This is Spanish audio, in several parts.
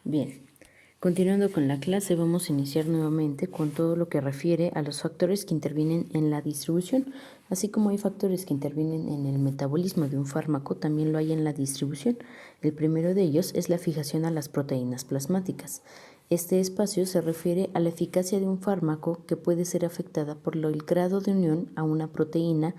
Bien, continuando con la clase, vamos a iniciar nuevamente con todo lo que refiere a los factores que intervienen en la distribución. Así como hay factores que intervienen en el metabolismo de un fármaco, también lo hay en la distribución. El primero de ellos es la fijación a las proteínas plasmáticas. Este espacio se refiere a la eficacia de un fármaco que puede ser afectada por el grado de unión a una proteína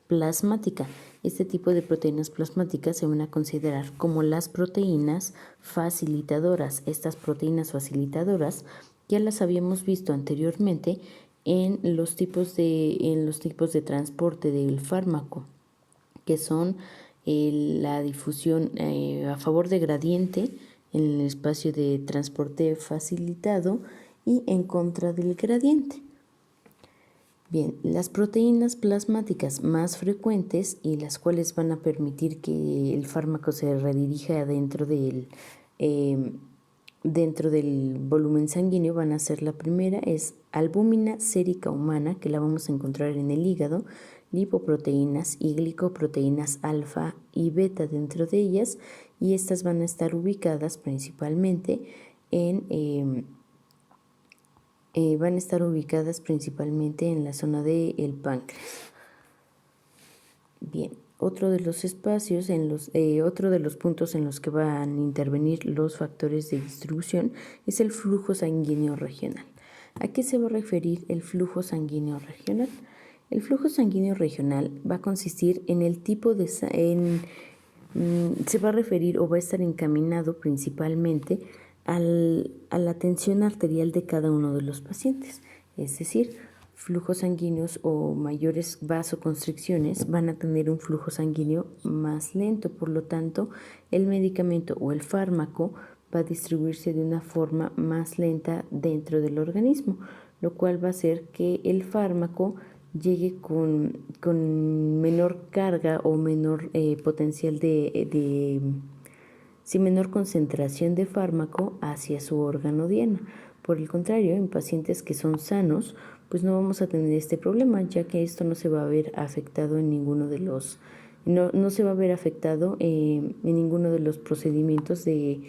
plasmática. Este tipo de proteínas plasmáticas se van a considerar como las proteínas facilitadoras. Estas proteínas facilitadoras ya las habíamos visto anteriormente en los tipos de transporte del fármaco, que son la difusión a favor de gradiente en el espacio de transporte facilitado y en contra del gradiente. Bien, las proteínas plasmáticas más frecuentes y las cuales van a permitir que el fármaco se redirija dentro del volumen sanguíneo van a ser: la primera es albúmina sérica humana, que la vamos a encontrar en el hígado, lipoproteínas y glicoproteínas alfa y beta dentro de ellas, y estas van a estar ubicadas principalmente en la zona del páncreas. Bien, otro de los puntos en los que van a intervenir los factores de distribución es el flujo sanguíneo regional. ¿A qué se va a referir el flujo sanguíneo regional? El flujo sanguíneo regional va a consistir en el tipo de... se va a referir o va a estar encaminado principalmente a la tensión arterial de cada uno de los pacientes. Es decir, flujos sanguíneos o mayores vasoconstricciones van a tener un flujo sanguíneo más lento. Por lo tanto, el medicamento o el fármaco va a distribuirse de una forma más lenta dentro del organismo, lo cual va a hacer que el fármaco llegue con menor carga o menor potencial menor concentración de fármaco hacia su órgano diana. Por el contrario, en pacientes que son sanos, pues no vamos a tener este problema, ya que esto no se va a ver afectado en ninguno de los procedimientos de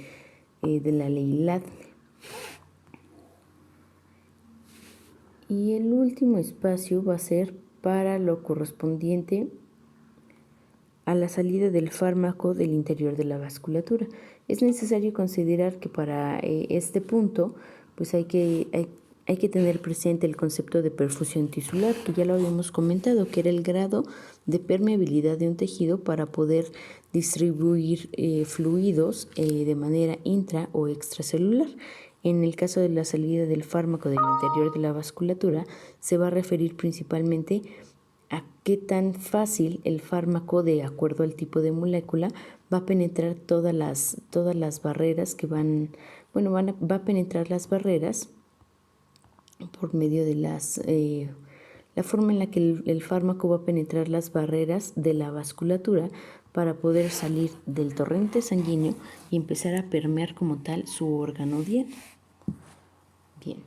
la ley LADME. Y el último espacio va a ser para lo correspondiente a la salida del fármaco del interior de la vasculatura. Es necesario considerar que para este punto pues hay que tener presente el concepto de perfusión tisular, que ya lo habíamos comentado, que era el grado de permeabilidad de un tejido para poder distribuir fluidos de manera intra o extracelular. En el caso de la salida del fármaco del interior de la vasculatura, se va a referir principalmente a qué tan fácil el fármaco, de acuerdo al tipo de molécula, va a penetrar todas las barreras que va a penetrar las barreras por medio de la forma en la que el fármaco va a penetrar las barreras de la vasculatura para poder salir del torrente sanguíneo y empezar a permear como tal su órgano diana. Bien,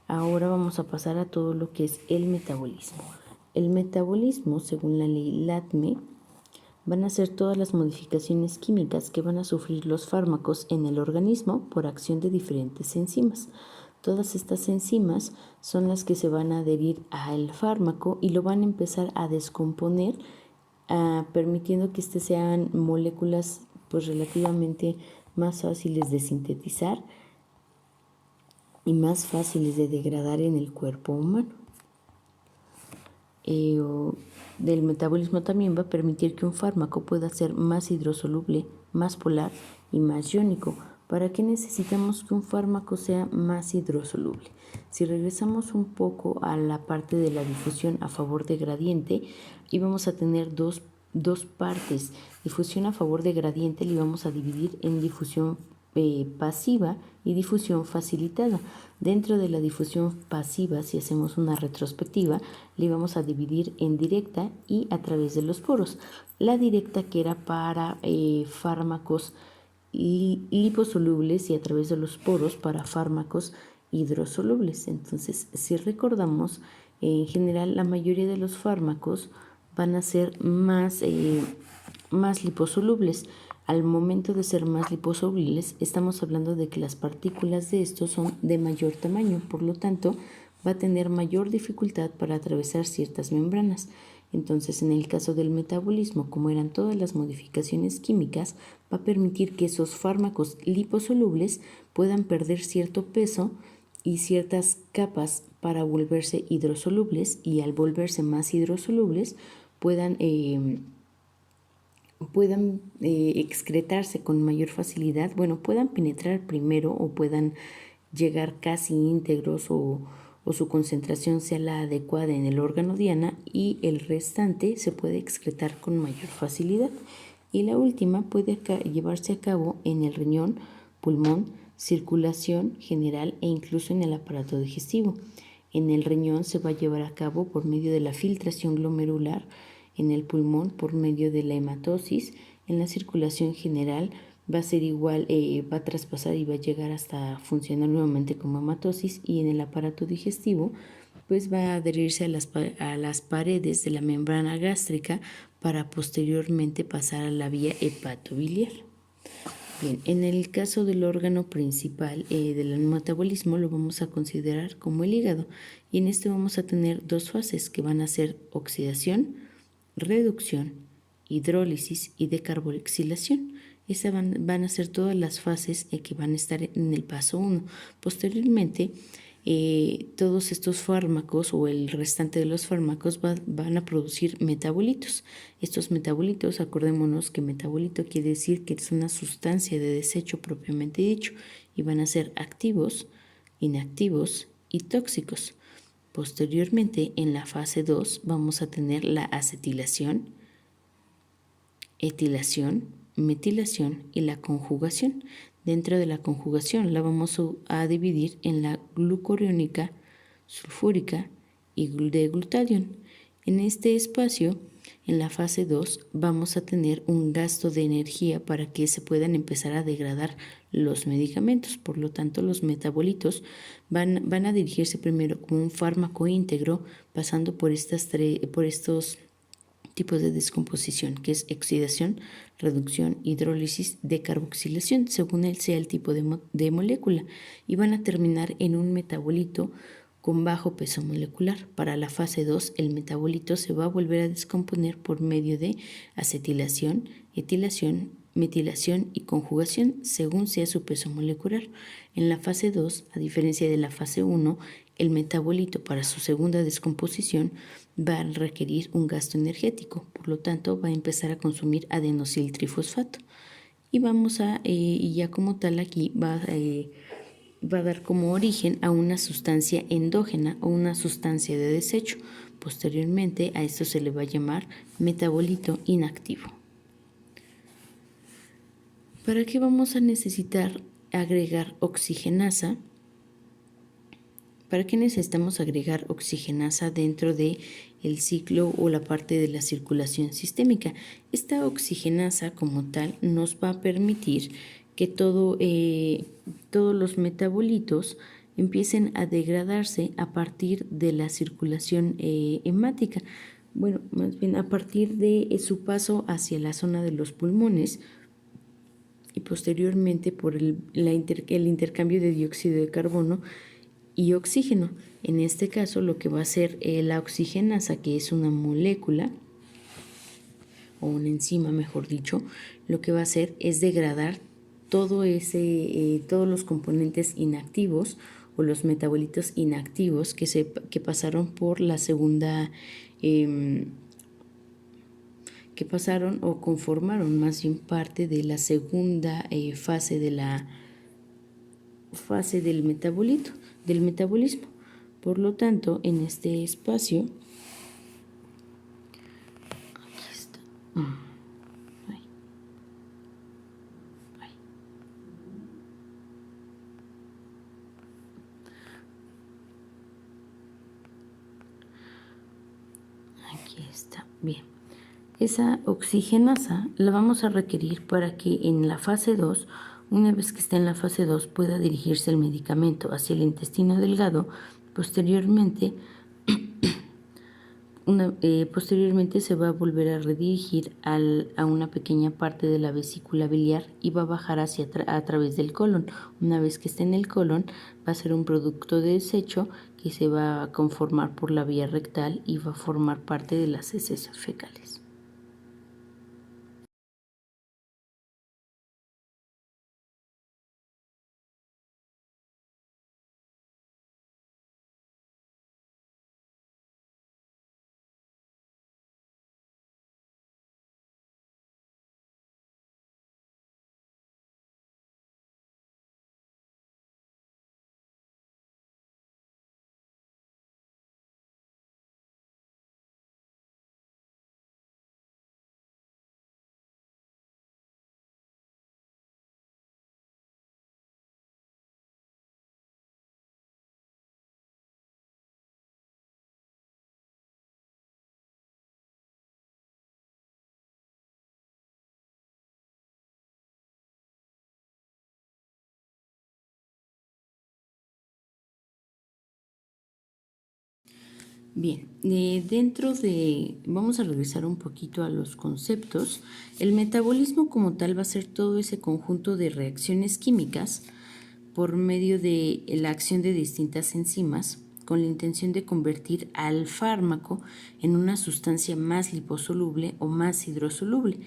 ahora vamos a pasar a todo lo que es el metabolismo. El metabolismo, según la ley LADME, van a ser todas las modificaciones químicas que van a sufrir los fármacos en el organismo por acción de diferentes enzimas. Todas estas enzimas son las que se van a adherir al fármaco y lo van a empezar a descomponer, permitiendo que sean moléculas pues relativamente más fáciles de sintetizar y más fáciles de degradar en el cuerpo humano. Del metabolismo también va a permitir que un fármaco pueda ser más hidrosoluble, más polar y más iónico. ¿Para qué necesitamos que un fármaco sea más hidrosoluble? Si regresamos un poco a la parte de la difusión a favor de gradiente, íbamos a tener dos partes. Difusión a favor de gradiente le vamos a dividir en difusión pasiva y difusión facilitada. Dentro de la difusión pasiva, si hacemos una retrospectiva, le vamos a dividir en directa y a través de los poros. La directa, que era para fármacos liposolubles, y a través de los poros para fármacos hidrosolubles. Entonces, si recordamos, en general la mayoría de los fármacos van a ser más liposolubles. Al momento de ser más liposolubles, estamos hablando de que las partículas de estos son de mayor tamaño, por lo tanto, va a tener mayor dificultad para atravesar ciertas membranas. Entonces, en el caso del metabolismo, como eran todas las modificaciones químicas, va a permitir que esos fármacos liposolubles puedan perder cierto peso y ciertas capas para volverse hidrosolubles, y al volverse más hidrosolubles puedan excretarse con mayor facilidad, puedan penetrar primero o puedan llegar casi íntegros o su concentración sea la adecuada en el órgano diana, y el restante se puede excretar con mayor facilidad. Y la última puede llevarse a cabo en el riñón, pulmón, circulación general e incluso en el aparato digestivo. En el riñón se va a llevar a cabo por medio de la filtración glomerular, en el pulmón por medio de la hematosis, en la circulación general va a ser igual, va a traspasar y va a llegar hasta funcionar nuevamente como hematosis, y en el aparato digestivo pues va a adherirse a las paredes de la membrana gástrica para posteriormente pasar a la vía hepatobiliar. Bien, en el caso del órgano principal del metabolismo lo vamos a considerar como el hígado, y en este vamos a tener dos fases que van a ser oxidación, reducción, hidrólisis y decarboxilación. Esas van a ser todas las fases que van a estar en el paso 1. Posteriormente, todos estos fármacos o el restante de los fármacos van a producir metabolitos. Estos metabolitos, acordémonos que metabolito quiere decir que es una sustancia de desecho propiamente dicho, y van a ser activos, inactivos y tóxicos. Posteriormente, en la fase 2, vamos a tener la acetilación, etilación, metilación y la conjugación. Dentro de la conjugación la vamos a dividir en la glucuriónica, sulfúrica y de glutatión. En este espacio, en la fase 2, vamos a tener un gasto de energía para que se puedan empezar a degradar los medicamentos. Por lo tanto, los metabolitos van a dirigirse primero como un fármaco íntegro, pasando por estos tipos de descomposición, que es oxidación, reducción, hidrólisis, decarboxilación, según sea el tipo de molécula, y van a terminar en un metabolito con bajo peso molecular. Para la fase 2, el metabolito se va a volver a descomponer por medio de acetilación, etilación, metilación y conjugación, según sea su peso molecular. En la fase 2, a diferencia de la fase 1, el metabolito para su segunda descomposición va a requerir un gasto energético, por lo tanto va a empezar a consumir adenosiltrifosfato, y y ya como tal aquí va a dar como origen a una sustancia endógena o una sustancia de desecho. Posteriormente a esto se le va a llamar metabolito inactivo. ¿Para qué vamos a necesitar agregar oxigenasa? ¿Para qué necesitamos agregar oxigenasa dentro del ciclo o la parte de la circulación sistémica? Esta oxigenasa como tal nos va a permitir que todos los metabolitos empiecen a degradarse a partir de la circulación hemática. Más bien a partir de su paso hacia la zona de los pulmones, y posteriormente por el intercambio de dióxido de carbono y oxígeno. En este caso, lo que va a hacer la oxigenasa, que es una molécula o una enzima, mejor dicho, lo que va a hacer es degradar todos los componentes inactivos o los metabolitos inactivos que pasaron por la segunda, que pasaron o conformaron más bien parte de la segunda fase del metabolismo. Por lo tanto, en este espacio, aquí está. Aquí está. Bien. Esa oxigenasa la vamos a requerir para que en la fase 2, una vez que esté en la fase 2, pueda dirigirse el medicamento hacia el intestino delgado. Posteriormente, Posteriormente se va a volver a redirigir a una pequeña parte de la vesícula biliar y va a bajar a través del colon. Una vez que esté en el colon, va a ser un producto de desecho que se va a conformar por la vía rectal y va a formar parte de las heces fecales. Bien, vamos a regresar un poquito a los conceptos. El metabolismo como tal va a ser todo ese conjunto de reacciones químicas por medio de la acción de distintas enzimas con la intención de convertir al fármaco en una sustancia más liposoluble o más hidrosoluble.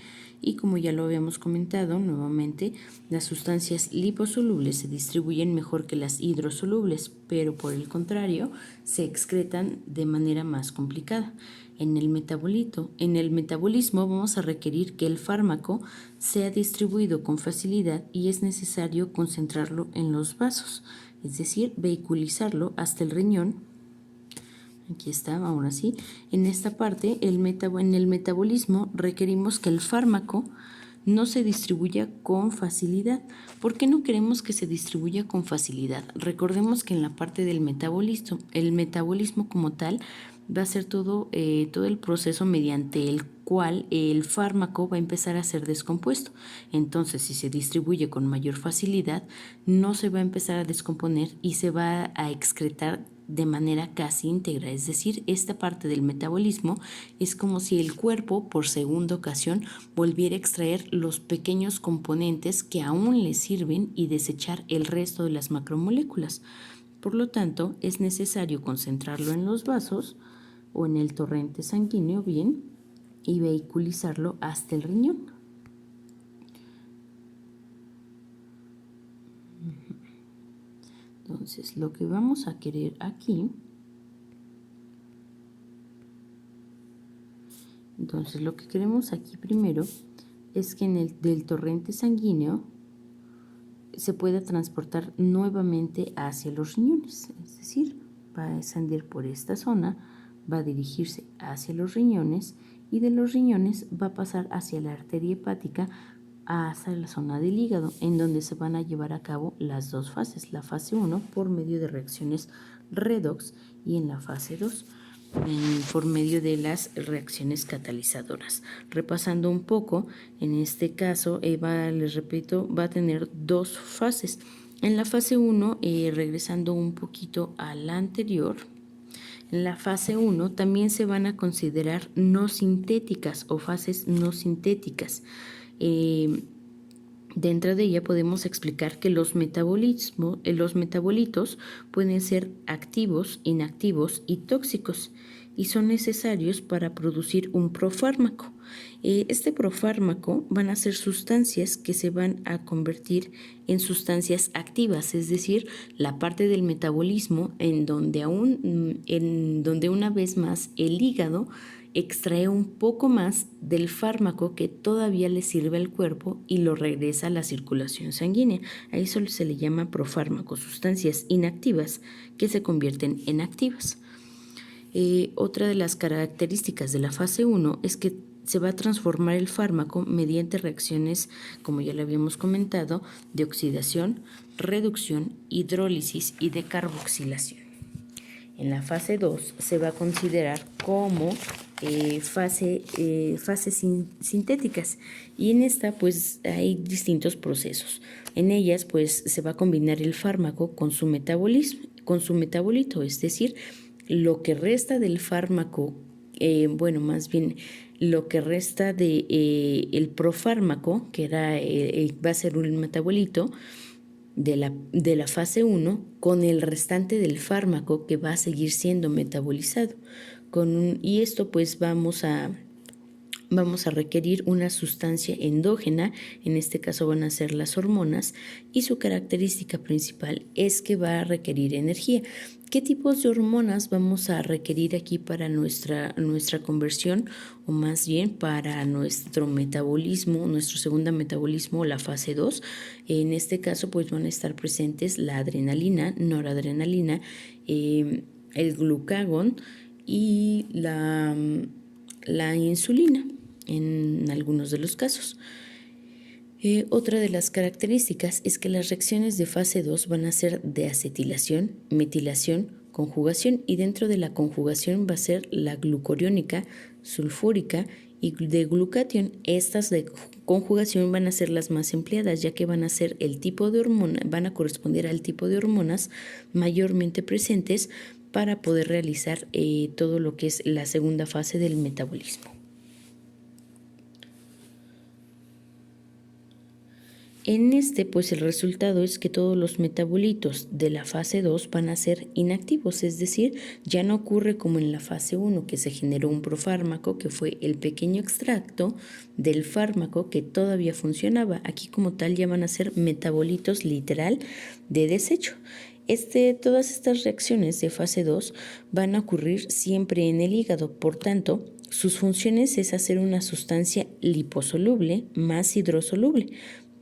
Y como ya lo habíamos comentado nuevamente, las sustancias liposolubles se distribuyen mejor que las hidrosolubles, pero por el contrario, se excretan de manera más complicada. En el metabolismo vamos a requerir que el fármaco sea distribuido con facilidad y es necesario concentrarlo en los vasos, es decir, vehiculizarlo hasta el riñón. Aquí está, ahora sí. En esta parte, en el metabolismo requerimos que el fármaco no se distribuya con facilidad. ¿Por qué no queremos que se distribuya con facilidad? Recordemos que en la parte del metabolismo, el metabolismo como tal va a ser todo el proceso mediante el cual el fármaco va a empezar a ser descompuesto. Entonces, si se distribuye con mayor facilidad, no se va a empezar a descomponer y se va a excretar de manera casi íntegra, es decir, esta parte del metabolismo es como si el cuerpo por segunda ocasión volviera a extraer los pequeños componentes que aún le sirven y desechar el resto de las macromoléculas. Por lo tanto, es necesario concentrarlo en los vasos o en el torrente sanguíneo bien y vehiculizarlo hasta el riñón. Entonces, lo que vamos a querer aquí, lo que queremos aquí primero es que del torrente sanguíneo se pueda transportar nuevamente hacia los riñones, es decir, va a descender por esta zona, va a dirigirse hacia los riñones y de los riñones va a pasar hacia la arteria hepática hasta la zona del hígado, en donde se van a llevar a cabo las dos fases, la fase 1 por medio de reacciones redox y en la fase 2 por medio de las reacciones catalizadoras. Repasando un poco, en este caso, les repito, va a tener dos fases. En la fase 1, regresando un poquito a la anterior, en la fase 1 también se van a considerar no sintéticas o fases no sintéticas. Dentro de ella podemos explicar que los metabolitos pueden ser activos, inactivos y tóxicos y son necesarios para producir un profármaco. Este profármaco van a ser sustancias que se van a convertir en sustancias activas, es decir, la parte del metabolismo en donde una vez más el hígado extrae un poco más del fármaco que todavía le sirve al cuerpo y lo regresa a la circulación sanguínea. A eso se le llama profármaco, sustancias inactivas que se convierten en activas. Otra de las características de la fase 1 es que se va a transformar el fármaco mediante reacciones, como ya lo habíamos comentado, de oxidación, reducción, hidrólisis y de carboxilación. En la fase 2 se va a considerar como fases sintéticas y en esta pues hay distintos procesos. En ellas pues se va a combinar el fármaco con su metabolito, es decir, lo que resta del fármaco más bien lo que resta de el profármaco, que va a ser un metabolito de la fase 1, con el restante del fármaco que va a seguir siendo metabolizado. Y esto pues vamos a requerir una sustancia endógena, en este caso van a ser las hormonas, y su característica principal es que va a requerir energía. ¿Qué tipos de hormonas vamos a requerir aquí para nuestra conversión, o más bien para nuestro metabolismo, nuestro segundo metabolismo, la fase 2? En este caso pues van a estar presentes la adrenalina, noradrenalina, el glucagón y la insulina en algunos de los casos. Otra de las características es que las reacciones de fase 2 van a ser de acetilación, metilación, conjugación, y dentro de la conjugación va a ser la glucoriónica, sulfúrica y de glutatión. Estas de conjugación van a ser las más empleadas, ya que van a ser el tipo de hormona, van a corresponder al tipo de hormonas mayormente presentes para poder realizar todo lo que es la segunda fase del metabolismo. En pues el resultado es que todos los metabolitos de la fase 2 van a ser inactivos, es decir, ya no ocurre como en la fase 1, que se generó un profármaco, que fue el pequeño extracto del fármaco que todavía funcionaba. Aquí como tal ya van a ser metabolitos literal de desecho. Todas estas reacciones de fase 2 van a ocurrir siempre en el hígado, por tanto, sus funciones es hacer una sustancia liposoluble más hidrosoluble,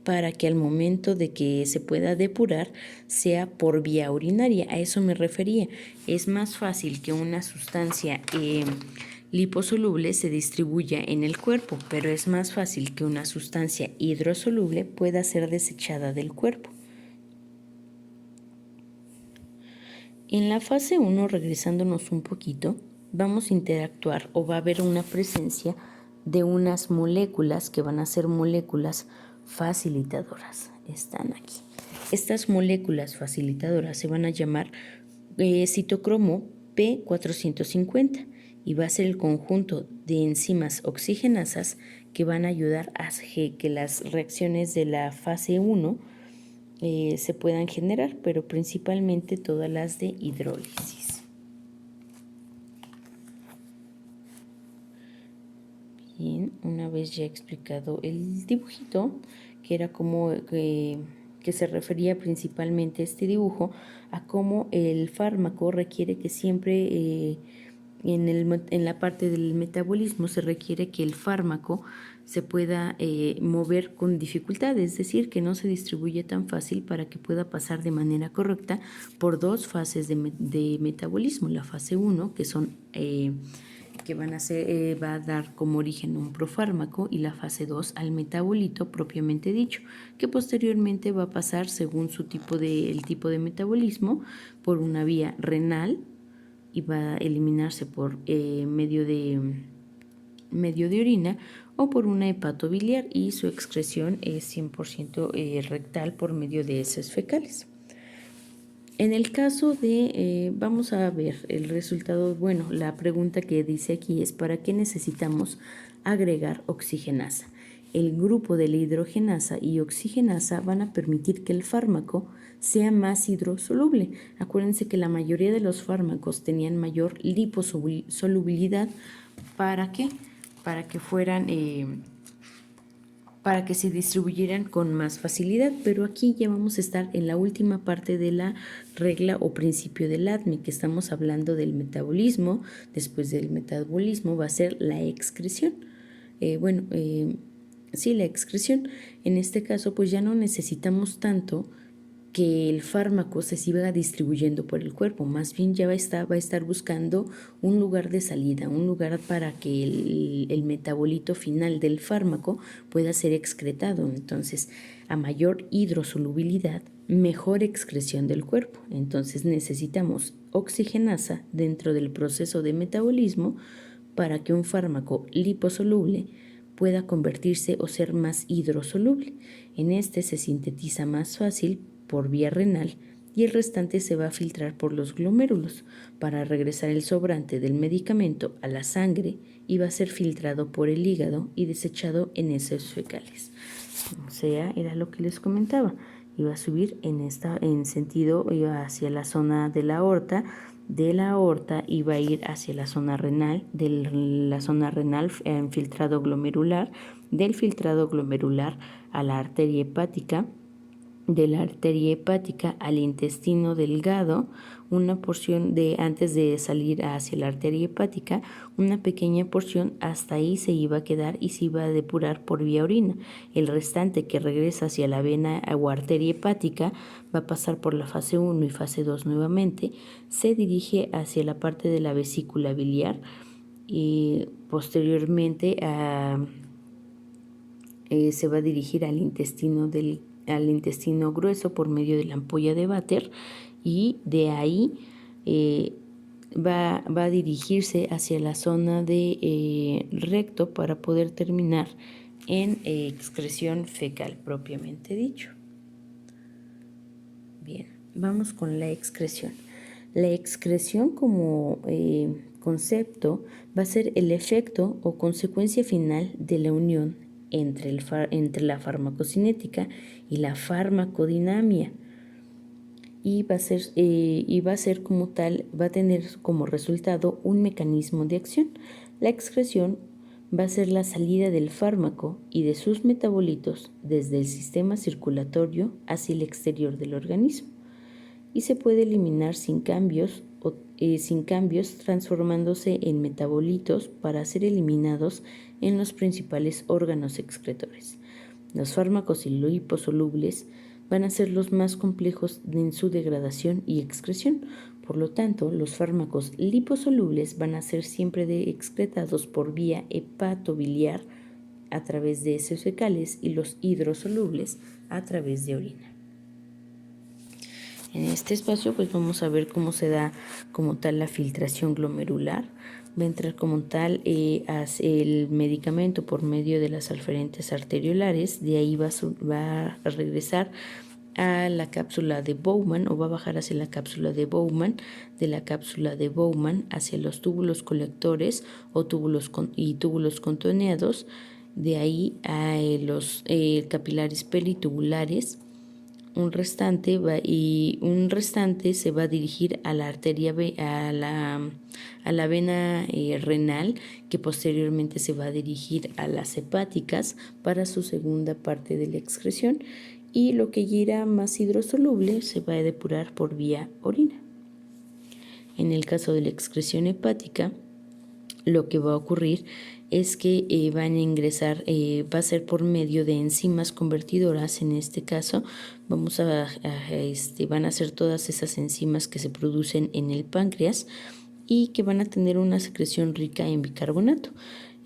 para que al momento de que se pueda depurar sea por vía urinaria. A eso me refería. Es más fácil que una sustancia liposoluble se distribuya en el cuerpo, pero es más fácil que una sustancia hidrosoluble pueda ser desechada del cuerpo. En la fase 1, regresándonos un poquito, vamos a interactuar o va a haber una presencia de unas moléculas que van a ser moléculas facilitadoras. Están aquí. Estas moléculas facilitadoras se van a llamar citocromo P450 y va a ser el conjunto de enzimas oxigenasas que van a ayudar a que las reacciones de la fase 1 se puedan generar, pero principalmente todas las de hidrólisis. Bien, una vez ya explicado el dibujito, que era como que se refería principalmente este dibujo a cómo el fármaco requiere que siempre en la parte del metabolismo se requiere que el fármaco se pueda mover con dificultad, es decir, que no se distribuye tan fácil para que pueda pasar de manera correcta por dos fases de metabolismo. La fase 1, que son que va a dar como origen un profármaco, y la fase 2 al metabolito propiamente dicho, que posteriormente va a pasar según el tipo de metabolismo por una vía renal y va a eliminarse por medio de orina o por una hepatobiliar, y su excreción es 100% rectal por medio de heces fecales. En el caso de, vamos a ver el resultado, la pregunta que dice aquí es: ¿para qué necesitamos agregar oxigenasa? El grupo de la hidrogenasa y oxigenasa van a permitir que el fármaco sea más hidrosoluble. Acuérdense que la mayoría de los fármacos tenían mayor liposolubilidad. ¿Para qué? Para que se distribuyeran con más facilidad, pero aquí ya vamos a estar en la última parte de la regla o principio del ADME, que estamos hablando del metabolismo. Después del metabolismo va a ser la excreción. La excreción. En este caso, pues ya no necesitamos tanto que el fármaco se siga distribuyendo por el cuerpo, más bien ya va a estar buscando un lugar de salida, un lugar para que el metabolito final del fármaco pueda ser excretado. Entonces, a mayor hidrosolubilidad, mejor excreción del cuerpo. Entonces necesitamos oxigenasa dentro del proceso de metabolismo para que un fármaco liposoluble pueda convertirse o ser más hidrosoluble. En este se sintetiza más fácil por vía renal y el restante se va a filtrar por los glomérulos para regresar el sobrante del medicamento a la sangre y va a ser filtrado por el hígado y desechado en heces fecales. O sea, era lo que les comentaba. Iba a subir en sentido, iba hacia la zona de la aorta iba a ir hacia la zona renal, de la zona renal en filtrado glomerular, del filtrado glomerular a la arteria hepática, de la arteria hepática al intestino delgado, una porción de antes de salir hacia la arteria hepática, una pequeña porción hasta ahí se iba a quedar y se iba a depurar por vía orina. El restante que regresa hacia la vena o arteria hepática va a pasar por la fase 1 y fase 2 nuevamente, se dirige hacia la parte de la vesícula biliar y posteriormente se va a dirigir al intestino grueso por medio de la ampolla de Vater y de ahí va a dirigirse hacia la zona de recto para poder terminar en excreción fecal propiamente dicho. Bien, vamos con la excreción. La excreción como concepto va a ser el efecto o consecuencia final de la unión entre la farmacocinética y la farmacodinamia y va a ser como tal, va a tener como resultado un mecanismo de acción. La excreción va a ser la salida del fármaco y de sus metabolitos desde el sistema circulatorio hacia el exterior del organismo y se puede eliminar sin cambios transformándose en metabolitos para ser eliminados en los principales órganos excretores. Los fármacos liposolubles van a ser los más complejos en su degradación y excreción. Por lo tanto, los fármacos liposolubles van a ser siempre excretados por vía hepatobiliar a través de heces fecales y los hidrosolubles a través de orina. En este espacio pues vamos a ver cómo se da como tal la filtración glomerular. Va a entrar como tal el medicamento por medio de las aferentes arteriolares, de ahí va a regresar a la cápsula de Bowman o va a bajar hacia la cápsula de Bowman, de la cápsula de Bowman hacia los túbulos colectores o túbulos contoneados, de ahí a los capilares pelitubulares. Un restante se va a dirigir a la arteria a la vena renal, que posteriormente se va a dirigir a las hepáticas para su segunda parte de la excreción, y lo que ya era más hidrosoluble se va a depurar por vía orina. En el caso de la excreción hepática, lo que va a ocurrir es que van a ingresar, va a ser por medio de enzimas convertidoras. En este caso van a ser todas esas enzimas que se producen en el páncreas y que van a tener una secreción rica en bicarbonato.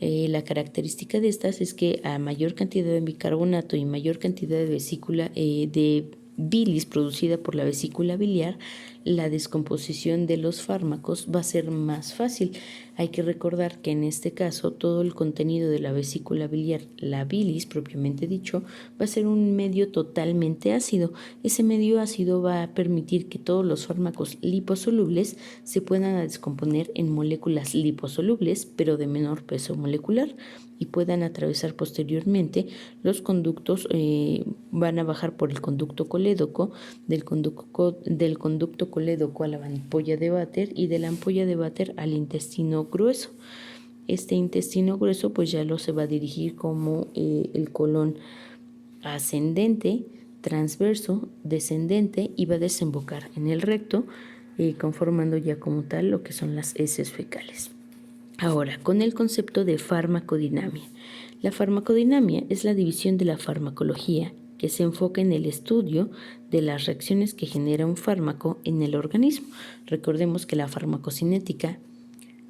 La característica de estas es que a mayor cantidad de bicarbonato y mayor cantidad de bilis producida por la vesícula biliar, la descomposición de los fármacos va a ser más fácil. Hay que recordar que en este caso todo el contenido de la vesícula biliar, la bilis propiamente dicho, va a ser un medio totalmente ácido. Ese medio ácido va a permitir que todos los fármacos liposolubles se puedan descomponer en moléculas liposolubles, pero de menor peso molecular, y puedan atravesar posteriormente los conductos, van a bajar por el conducto colédoco, del conducto colédoco a la ampolla de Vater y de la ampolla de Vater al intestino grueso. Este intestino grueso pues ya se va a dirigir como el colon ascendente, transverso, descendente y va a desembocar en el recto, conformando ya como tal lo que son las heces fecales. Ahora, con el concepto de farmacodinamia. La farmacodinamia es la división de la farmacología que se enfoca en el estudio de las reacciones que genera un fármaco en el organismo. Recordemos que la farmacocinética,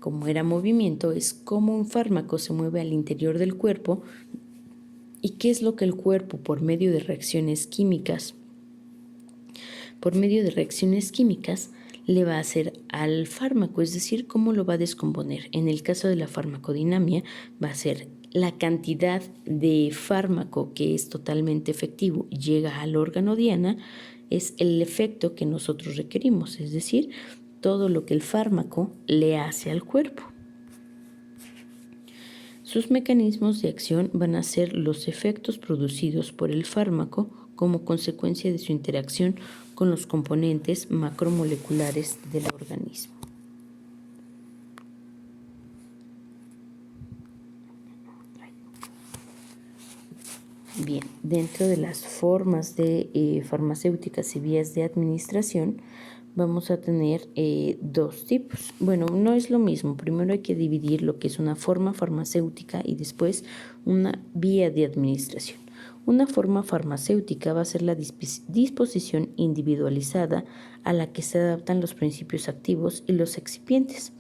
como era movimiento, es cómo un fármaco se mueve al interior del cuerpo y qué es lo que el cuerpo, por medio de reacciones químicas, le va a hacer al fármaco, es decir, cómo lo va a descomponer. En el caso de la farmacodinamia va a ser la cantidad de fármaco que es totalmente efectivo y llega al órgano diana, es el efecto que nosotros requerimos, es decir, todo lo que el fármaco le hace al cuerpo. Sus mecanismos de acción van a ser los efectos producidos por el fármaco como consecuencia de su interacción con los componentes macromoleculares del organismo. Bien, dentro de las formas de farmacéuticas y vías de administración vamos a tener dos tipos. Bueno, no es lo mismo. Primero hay que dividir lo que es una forma farmacéutica y después una vía de administración. Una forma farmacéutica va a ser la disposición individualizada a la que se adaptan los principios activos y los excipientes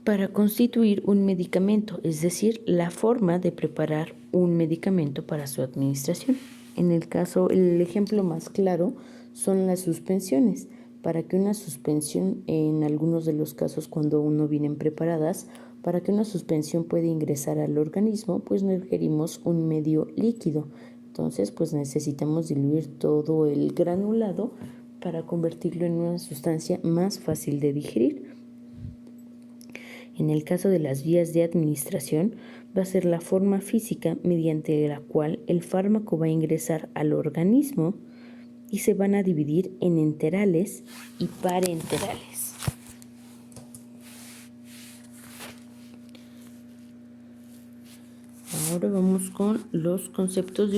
para constituir un medicamento, es decir, la forma de preparar un medicamento para su administración. En el caso, el ejemplo más claro son las suspensiones. Para que una suspensión, en algunos de los casos cuando aún no vienen preparadas, para que una suspensión pueda ingresar al organismo, pues requerimos un medio líquido. Entonces, pues necesitamos diluir todo el granulado para convertirlo en una sustancia más fácil de digerir. En el caso de las vías de administración, va a ser la forma física mediante la cual el fármaco va a ingresar al organismo y se van a dividir en enterales y parenterales. Ahora vamos con los conceptos.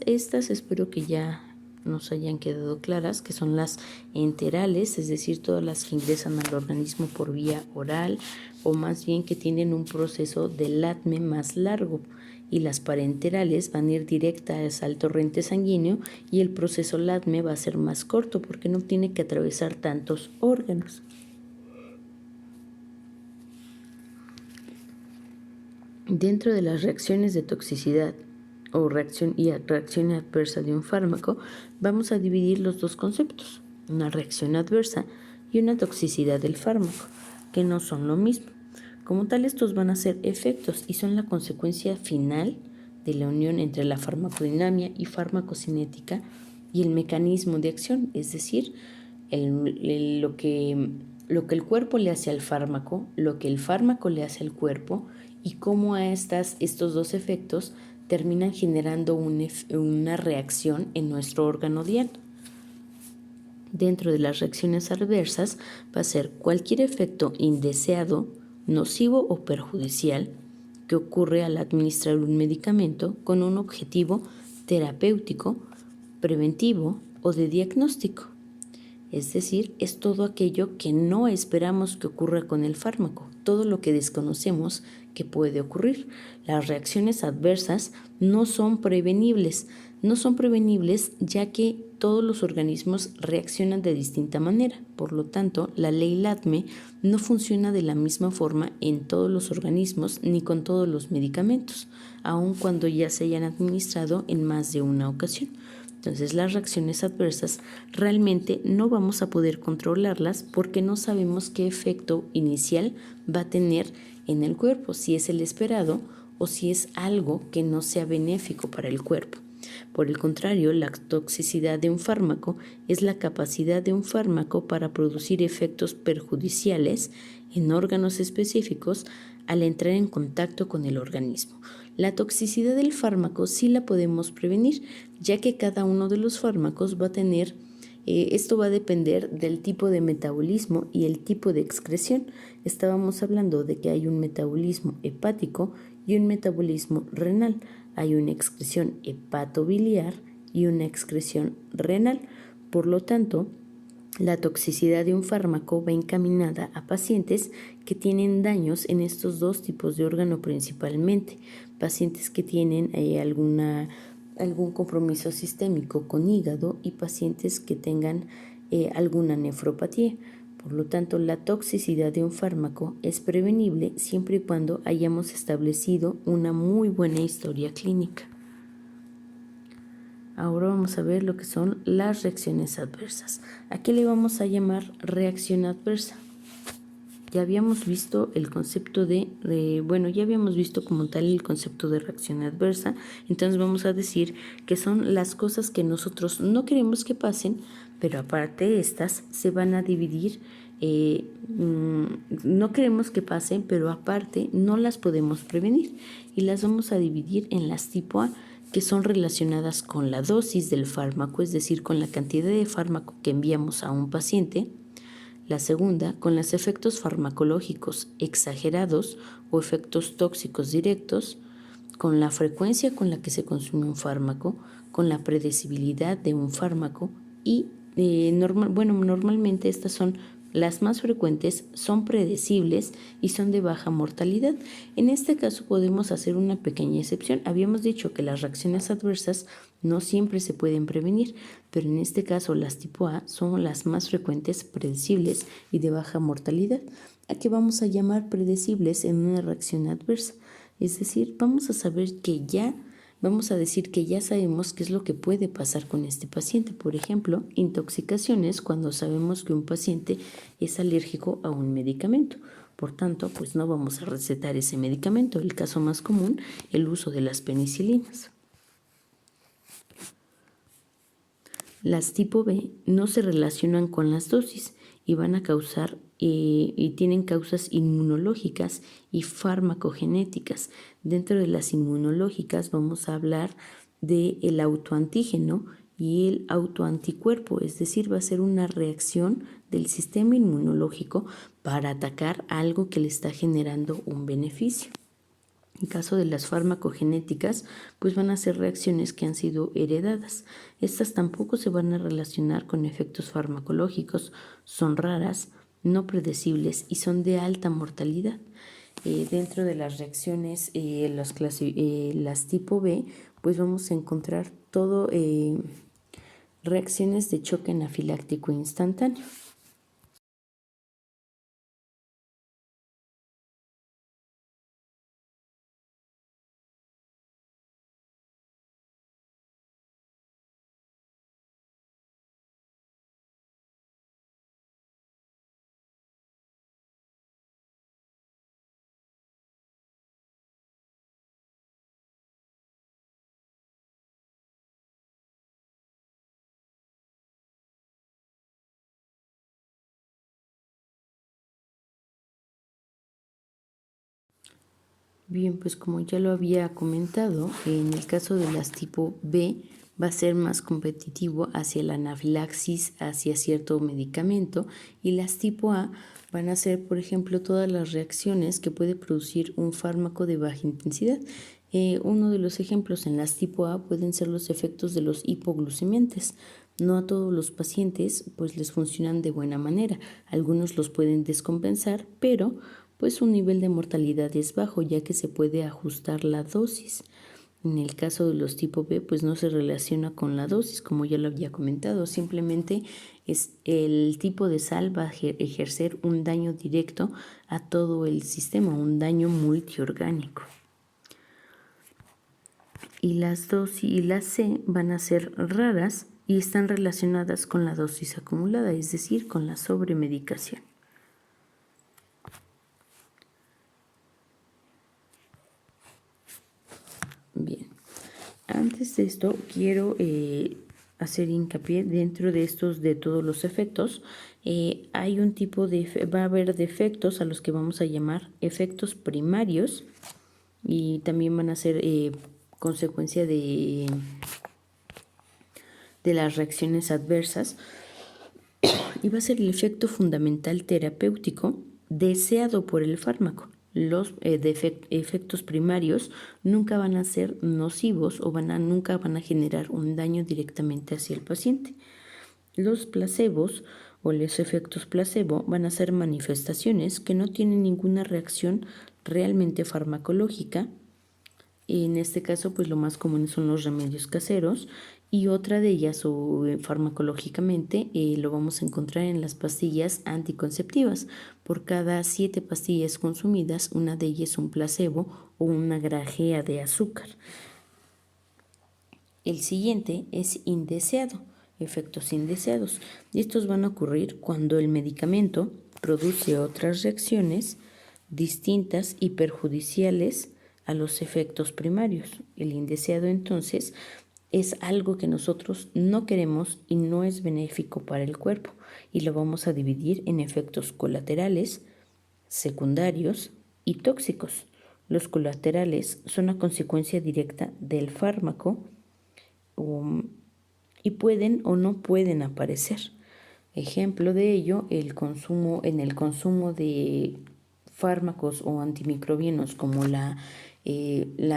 Estas espero que ya nos hayan quedado claras, que son las enterales, es decir, todas las que ingresan al organismo por vía oral o más bien que tienen un proceso de LATME más largo, y las parenterales van a ir directas al torrente sanguíneo y el proceso LATME va a ser más corto porque no tiene que atravesar tantos órganos. Dentro de las reacciones de toxicidad o reacción adversa de un fármaco, vamos a dividir los dos conceptos, una reacción adversa y una toxicidad del fármaco, que no son lo mismo. Como tal, estos van a ser efectos y son la consecuencia final de la unión entre la farmacodinámica y farmacocinética y el mecanismo de acción, es decir, lo que el cuerpo le hace al fármaco, lo que el fármaco le hace al cuerpo y cómo a estos dos efectos terminan generando una reacción en nuestro órgano diana. Dentro de las reacciones adversas va a ser cualquier efecto indeseado, nocivo o perjudicial que ocurre al administrar un medicamento con un objetivo terapéutico, preventivo o de diagnóstico. Es decir, es todo aquello que no esperamos que ocurra con el fármaco, todo lo que desconocemos que puede ocurrir. Las reacciones adversas no son prevenibles ya que todos los organismos reaccionan de distinta manera. Por lo tanto, la ley LATME no funciona de la misma forma en todos los organismos ni con todos los medicamentos, aun cuando ya se hayan administrado en más de una ocasión. Entonces, las reacciones adversas realmente no vamos a poder controlarlas porque no sabemos qué efecto inicial va a tener en el cuerpo, si es el esperado o si es algo que no sea benéfico para el cuerpo. Por el contrario, la toxicidad de un fármaco es la capacidad de un fármaco para producir efectos perjudiciales en órganos específicos al entrar en contacto con el organismo. La toxicidad del fármaco sí la podemos prevenir, ya que cada uno de los fármacos va a tener, esto va a depender del tipo de metabolismo y el tipo de excreción. Estábamos hablando de que hay un metabolismo hepático y un metabolismo renal. Hay una excreción hepatobiliar y una excreción renal. Por lo tanto, la toxicidad de un fármaco va encaminada a pacientes que tienen daños en estos dos tipos de órgano principalmente, pacientes que tienen algún compromiso sistémico con hígado y pacientes que tengan alguna nefropatía. Por lo tanto, la toxicidad de un fármaco es prevenible siempre y cuando hayamos establecido una muy buena historia clínica. Ahora vamos a ver lo que son las reacciones adversas. ¿A qué le vamos a llamar reacción adversa? ya habíamos visto el concepto ya habíamos visto como tal el concepto de reacción adversa. Entonces vamos a decir que son las cosas que nosotros no queremos que pasen, pero aparte estas se van a dividir. No queremos que pasen, pero aparte no las podemos prevenir y las vamos a dividir en las tipo A, que son relacionadas con la dosis del fármaco, es decir, con la cantidad de fármaco que enviamos a un paciente. La segunda, con los efectos farmacológicos exagerados o efectos tóxicos directos, con la frecuencia con la que se consume un fármaco, con la predecibilidad de un fármaco y normalmente estas son las más frecuentes, son predecibles y son de baja mortalidad. En este caso podemos hacer una pequeña excepción. Habíamos dicho que las reacciones adversas no siempre se pueden prevenir, pero en este caso las tipo A son las más frecuentes, predecibles y de baja mortalidad. ¿A qué vamos a llamar predecibles en una reacción adversa? Es decir, vamos a decir que ya sabemos qué es lo que puede pasar con este paciente. Por ejemplo, intoxicaciones cuando sabemos que un paciente es alérgico a un medicamento. Por tanto, pues no vamos a recetar ese medicamento. El caso más común, el uso de las penicilinas. Las tipo B no se relacionan con las dosis y van a causar y tienen causas inmunológicas y farmacogenéticas. Dentro de las inmunológicas vamos a hablar del autoantígeno y el autoanticuerpo, es decir, va a ser una reacción del sistema inmunológico para atacar algo que le está generando un beneficio. En caso de las farmacogenéticas, pues van a ser reacciones que han sido heredadas. Estas tampoco se van a relacionar con efectos farmacológicos, son raras, no predecibles y son de alta mortalidad. Dentro de las reacciones, las tipo B, pues vamos a encontrar todo reacciones de choque anafiláctico instantáneo. Bien, pues como ya lo había comentado, en el caso de las tipo B va a ser más competitivo hacia la anafilaxis, hacia cierto medicamento, y las tipo A van a ser, por ejemplo, todas las reacciones que puede producir un fármaco de baja intensidad. Uno de los ejemplos en las tipo A pueden ser los efectos de los hipoglucemiantes. No a todos los pacientes pues les funcionan de buena manera. Algunos los pueden descompensar, pero pues su nivel de mortalidad es bajo, ya que se puede ajustar la dosis. En el caso de los tipo B, pues no se relaciona con la dosis, como ya lo había comentado, simplemente es el tipo de sal va a ejercer un daño directo a todo el sistema, un daño multiorgánico. Y las dosis y las C van a ser raras y están relacionadas con la dosis acumulada, es decir, con la sobremedicación. Bien, antes de esto quiero hacer hincapié dentro de todos los efectos. Hay un tipo va a haber defectos a los que vamos a llamar efectos primarios y también van a ser consecuencia de las reacciones adversas, y va a ser el efecto fundamental terapéutico deseado por el fármaco. Los efectos primarios nunca van a ser nocivos o nunca van a generar un daño directamente hacia el paciente. Los placebos o los efectos placebo van a ser manifestaciones que no tienen ninguna reacción realmente farmacológica. En este caso, pues lo más común son los remedios caseros, y otra de ellas, farmacológicamente, lo vamos a encontrar en las pastillas anticonceptivas. Por cada 7 pastillas consumidas, una de ellas es un placebo o una grajea de azúcar. El siguiente es indeseado, efectos indeseados. Y estos van a ocurrir cuando el medicamento produce otras reacciones distintas y perjudiciales a los efectos primarios. El indeseado entonces es algo que nosotros no queremos y no es benéfico para el cuerpo, y lo vamos a dividir en efectos colaterales, secundarios y tóxicos. Los colaterales son a consecuencia directa del fármaco y pueden o no pueden aparecer. Ejemplo de ello, el consumo de fármacos o antimicrobianos como la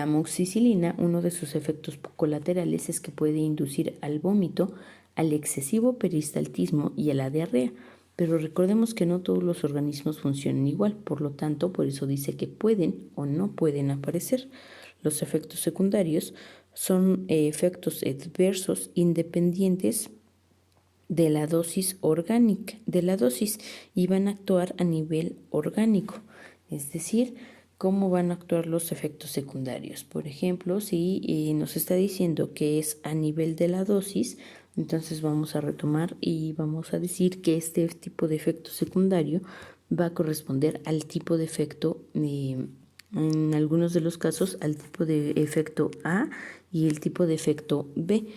amoxicilina. Uno de sus efectos colaterales es que puede inducir al vómito, al excesivo peristaltismo y a la diarrea. Pero recordemos que no todos los organismos funcionan igual, por lo tanto, por eso dice que pueden o no pueden aparecer. Los efectos secundarios son efectos adversos independientes de la dosis orgánica, y van a actuar a nivel orgánico, es decir, cómo van a actuar los efectos secundarios. Por ejemplo, si nos está diciendo que es a nivel de la dosis, entonces vamos a retomar y vamos a decir que este tipo de efecto secundario va a corresponder al tipo de efecto, en algunos de los casos, al tipo de efecto A y el tipo de efecto B.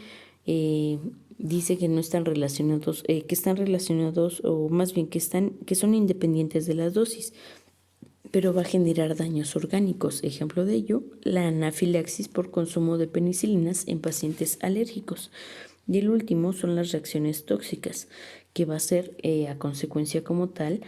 Dice que no están relacionados, que están relacionados, o más bien que son independientes de las dosis, pero va a generar daños orgánicos. Ejemplo de ello, la anafilaxis por consumo de penicilinas en pacientes alérgicos. Y el último son las reacciones tóxicas, que va a ser a consecuencia como tal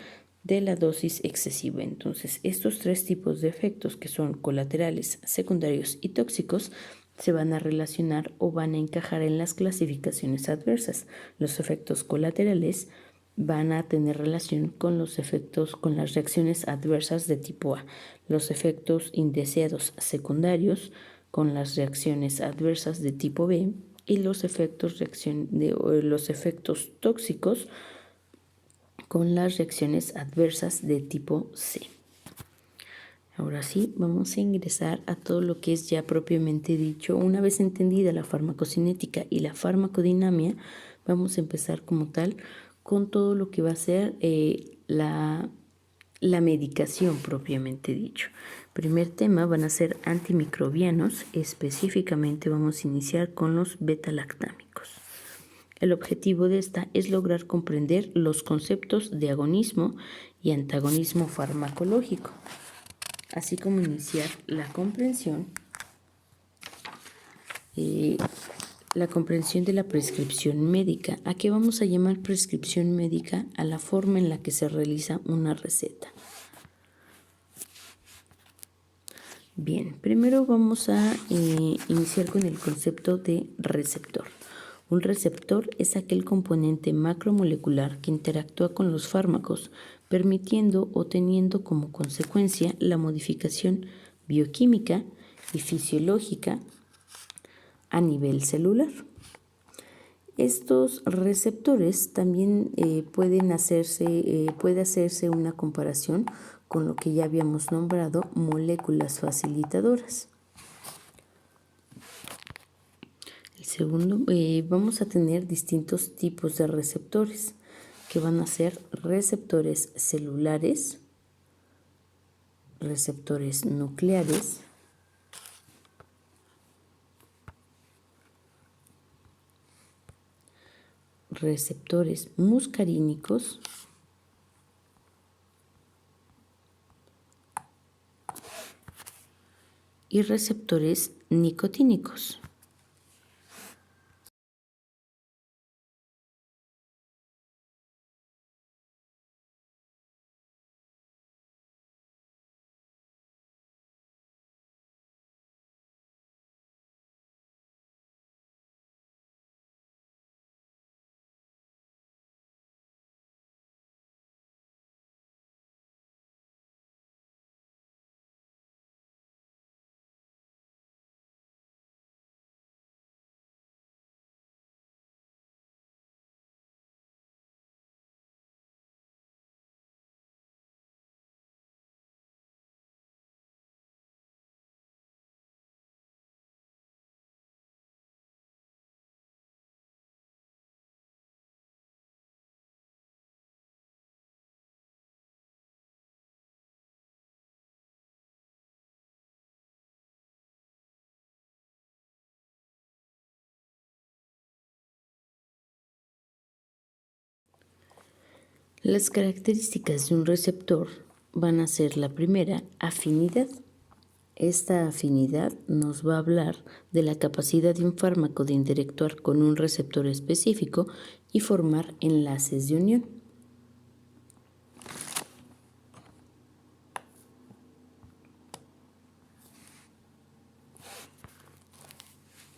de la dosis excesiva. Entonces, estos tres tipos de efectos, que son colaterales, secundarios y tóxicos, se van a relacionar o van a encajar en las clasificaciones adversas. Los efectos colaterales van a tener relación con las reacciones adversas de tipo A. Los efectos indeseados secundarios con las reacciones adversas de tipo B, y los efectos tóxicos con las reacciones adversas de tipo C. Ahora sí, vamos a ingresar a todo lo que es ya propiamente dicho. Una vez entendida la farmacocinética y la farmacodinamia, vamos a empezar como tal con todo lo que va a ser la medicación propiamente dicho. Primer tema van a ser antimicrobianos. Específicamente vamos a iniciar con los beta-lactámicos. El objetivo de esta es lograr comprender los conceptos de agonismo y antagonismo farmacológico, así como iniciar la comprensión de la prescripción médica. ¿A qué vamos a llamar prescripción médica? A la forma en la que se realiza una receta. Bien, primero vamos a iniciar con el concepto de receptor. Un receptor es aquel componente macromolecular que interactúa con los fármacos, permitiendo o teniendo como consecuencia la modificación bioquímica y fisiológica a nivel celular. Estos receptores también puede hacerse una comparación con lo que ya habíamos nombrado moléculas facilitadoras. El segundo, vamos a tener distintos tipos de receptores, que van a ser receptores celulares, receptores nucleares, receptores muscarínicos y receptores nicotínicos. Las características de un receptor van a ser la primera, afinidad. Esta afinidad nos va a hablar de la capacidad de un fármaco de interactuar con un receptor específico y formar enlaces de unión.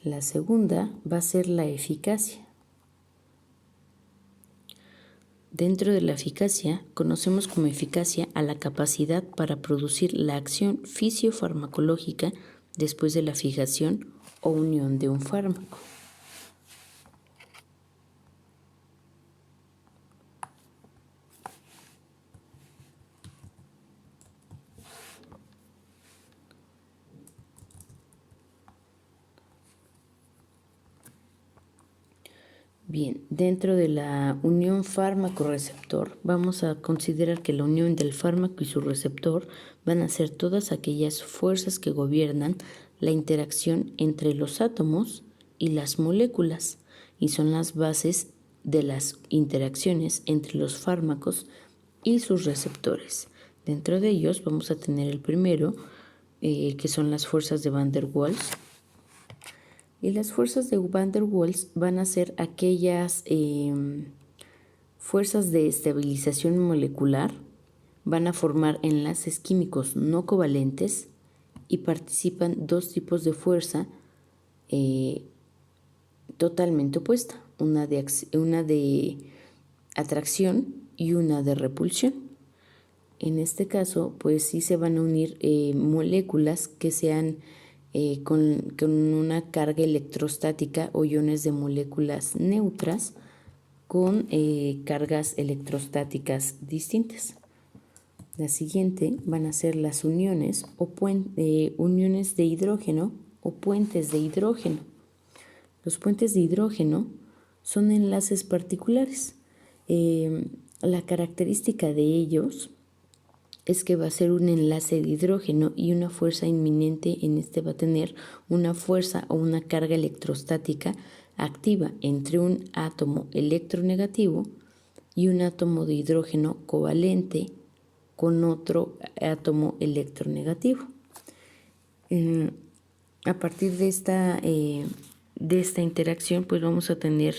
La segunda va a ser la eficacia. Dentro de la eficacia, conocemos como eficacia a la capacidad para producir la acción fisiofarmacológica después de la fijación o unión de un fármaco. Bien, dentro de la unión fármaco-receptor, vamos a considerar que la unión del fármaco y su receptor van a ser todas aquellas fuerzas que gobiernan la interacción entre los átomos y las moléculas y son las bases de las interacciones entre los fármacos y sus receptores. Dentro de ellos vamos a tener el primero, que son las fuerzas de Van der Waals. Y las fuerzas de Van der Waals van a ser aquellas fuerzas de estabilización molecular, van a formar enlaces químicos no covalentes y participan dos tipos de fuerza totalmente opuesta, una de atracción y una de repulsión. En este caso, pues sí se van a unir moléculas que sean con una carga electrostática o iones de moléculas neutras con cargas electrostáticas distintas. La siguiente van a ser las uniones o uniones de hidrógeno o puentes de hidrógeno. Los puentes de hidrógeno son enlaces particulares. La característica de ellos es que va a ser un enlace de hidrógeno y una fuerza inminente en este va a tener una fuerza o una carga electrostática activa entre un átomo electronegativo y un átomo de hidrógeno covalente con otro átomo electronegativo. A partir de esta interacción, pues vamos a tener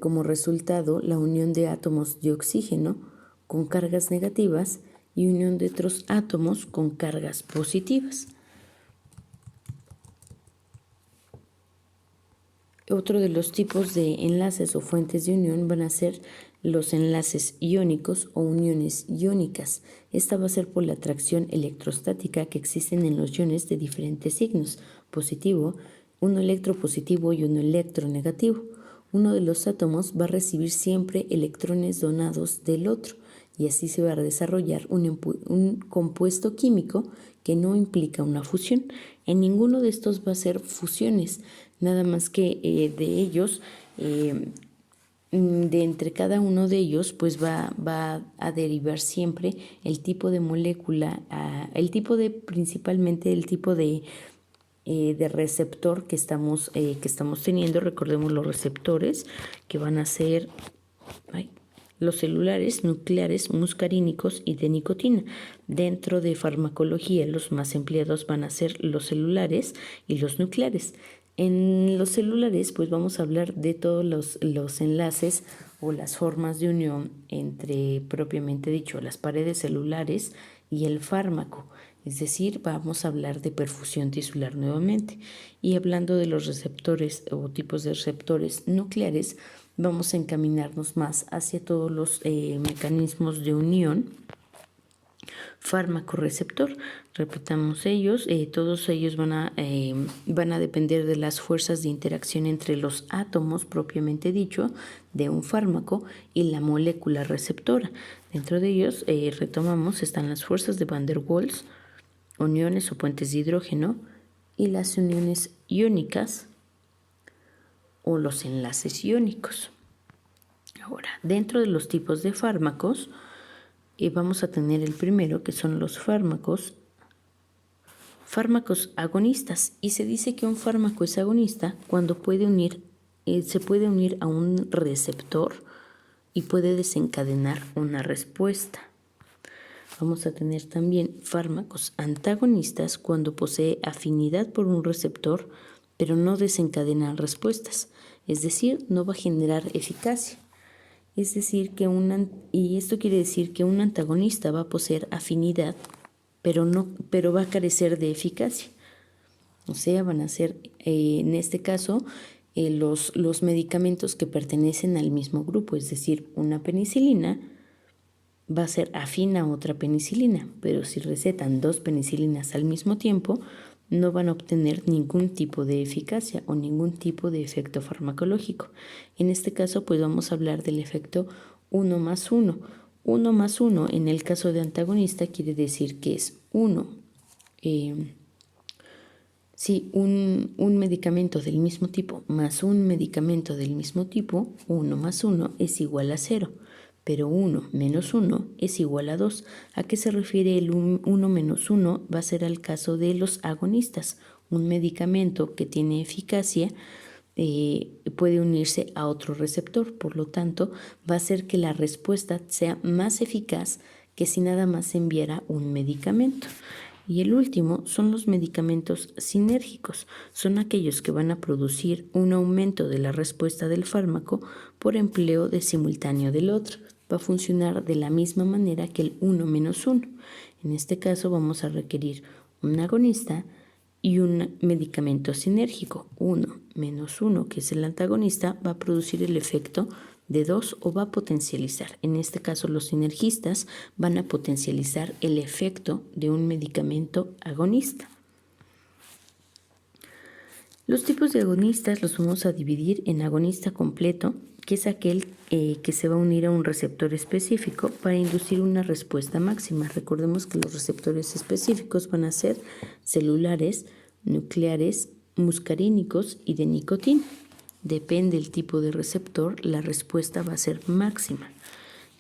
como resultado la unión de átomos de oxígeno con cargas negativas y unión de otros átomos con cargas positivas. Otro de los tipos de enlaces o fuentes de unión van a ser los enlaces iónicos o uniones iónicas. Esta va a ser por la atracción electrostática que existen en los iones de diferentes signos, positivo, uno electropositivo y uno electronegativo. Uno de los átomos va a recibir siempre electrones donados del otro y así se va a desarrollar un compuesto químico que no implica una fusión. En ninguno de estos va a ser fusiones, nada más que de ellos, de entre cada uno de ellos, pues va a derivar siempre el tipo de molécula, principalmente el tipo de receptor que estamos teniendo. Recordemos los receptores que van a ser los celulares, nucleares, muscarínicos y de nicotina. Dentro de farmacología, los más empleados van a ser los celulares y los nucleares. En los celulares, pues vamos a hablar de todos los enlaces o las formas de unión entre, propiamente dicho, las paredes celulares y el fármaco. Es decir, vamos a hablar de perfusión tisular nuevamente. Y hablando de los receptores o tipos de receptores nucleares, vamos a encaminarnos más hacia todos los mecanismos de unión fármaco-receptor. Repitamos ellos, todos ellos van a depender de las fuerzas de interacción entre los átomos, propiamente dicho, de un fármaco y la molécula receptora. Dentro de ellos, retomamos, están las fuerzas de Van der Waals, uniones o puentes de hidrógeno y las uniones iónicas o los enlaces iónicos. Ahora, dentro de los tipos de fármacos, vamos a tener el primero, que son los fármacos agonistas. Y se dice que un fármaco es agonista cuando se puede unir a un receptor y puede desencadenar una respuesta. Vamos a tener también fármacos antagonistas cuando posee afinidad por un receptor, pero no desencadenan respuestas, es decir, no va a generar eficacia. Es decir, y esto quiere decir que un antagonista va a poseer afinidad, pero va a carecer de eficacia. O sea, van a ser, en este caso, los medicamentos que pertenecen al mismo grupo, es decir, una penicilina va a ser afín a otra penicilina, pero si recetan 2 penicilinas al mismo tiempo, no van a obtener ningún tipo de eficacia o ningún tipo de efecto farmacológico. En este caso, pues vamos a hablar del efecto 1 más 1. 1 más 1 en el caso de antagonista quiere decir que es 1. Si un medicamento del mismo tipo más un medicamento del mismo tipo, 1 más 1 es igual a 0. Pero 1 menos 1 es igual a 2. ¿A qué se refiere el 1 menos 1? Va a ser al caso de los agonistas. Un medicamento que tiene eficacia puede unirse a otro receptor. Por lo tanto, va a hacer que la respuesta sea más eficaz que si nada más se enviara un medicamento. Y el último son los medicamentos sinérgicos. Son aquellos que van a producir un aumento de la respuesta del fármaco por empleo de simultáneo del otro. Va a funcionar de la misma manera que el 1 menos 1. En este caso vamos a requerir un agonista y un medicamento sinérgico. 1 menos 1, que es el antagonista, va a producir el efecto de 2 o va a potencializar. En este caso los sinergistas van a potencializar el efecto de un medicamento agonista. Los tipos de agonistas los vamos a dividir en agonista completo, que es aquel que se va a unir a un receptor específico para inducir una respuesta máxima. Recordemos que los receptores específicos van a ser celulares, nucleares, muscarínicos y de nicotina. Depende del tipo de receptor, la respuesta va a ser máxima.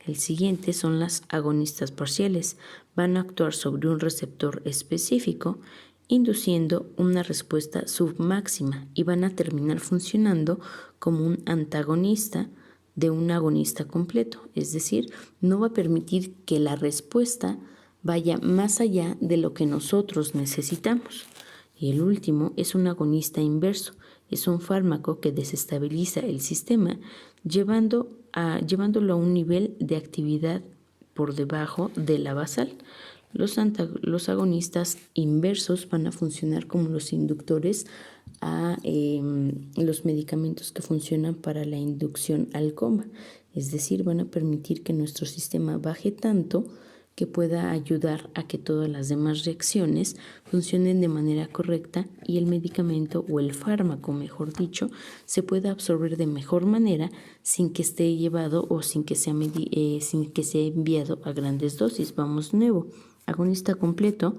El siguiente son las agonistas parciales. Van a actuar sobre un receptor específico, induciendo una respuesta submáxima y van a terminar funcionando como un antagonista de un agonista completo. Es decir, no va a permitir que la respuesta vaya más allá de lo que nosotros necesitamos. Y el último es un agonista inverso. Es un fármaco que desestabiliza el sistema, llevándolo a un nivel de actividad por debajo de la basal. Los agonistas inversos van a funcionar como los inductores a los medicamentos que funcionan para la inducción al coma. Es decir, van a permitir que nuestro sistema baje tanto que pueda ayudar a que todas las demás reacciones funcionen de manera correcta y el medicamento o el fármaco, mejor dicho, se pueda absorber de mejor manera sin que esté llevado o sin que sea enviado a grandes dosis. Vamos nuevo. Agonista completo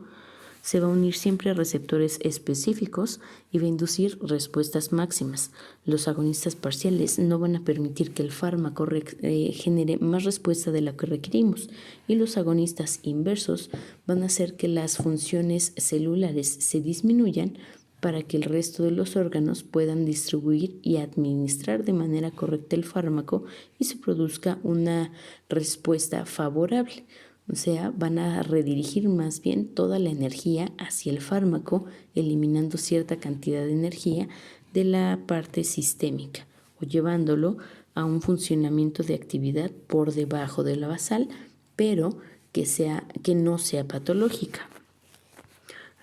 se va a unir siempre a receptores específicos y va a inducir respuestas máximas. Los agonistas parciales no van a permitir que el fármaco genere más respuesta de la que requerimos, y los agonistas inversos van a hacer que las funciones celulares se disminuyan para que el resto de los órganos puedan distribuir y administrar de manera correcta el fármaco y se produzca una respuesta favorable. O sea, van a redirigir más bien toda la energía hacia el fármaco, eliminando cierta cantidad de energía de la parte sistémica o llevándolo a un funcionamiento de actividad por debajo de la basal, pero que no sea patológica.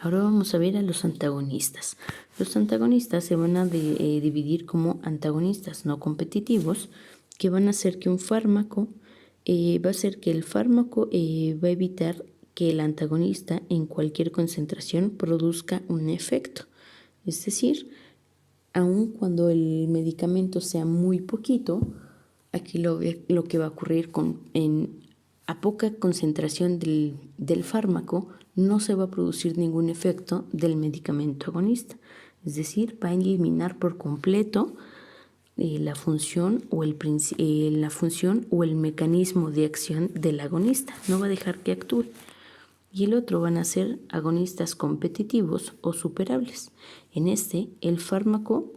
Ahora vamos a ver a los antagonistas. Los antagonistas se van a dividir como antagonistas no competitivos, que van a hacer que un fármaco va a hacer que el fármaco va a evitar que el antagonista en cualquier concentración produzca un efecto. Es decir, aun cuando el medicamento sea muy poquito, aquí lo que va a ocurrir a poca concentración del fármaco no se va a producir ningún efecto del medicamento agonista. Es decir, va a eliminar por completo la función o el mecanismo de acción del agonista. No va a dejar que actúe. Y el otro van a ser agonistas competitivos o superables. En el fármaco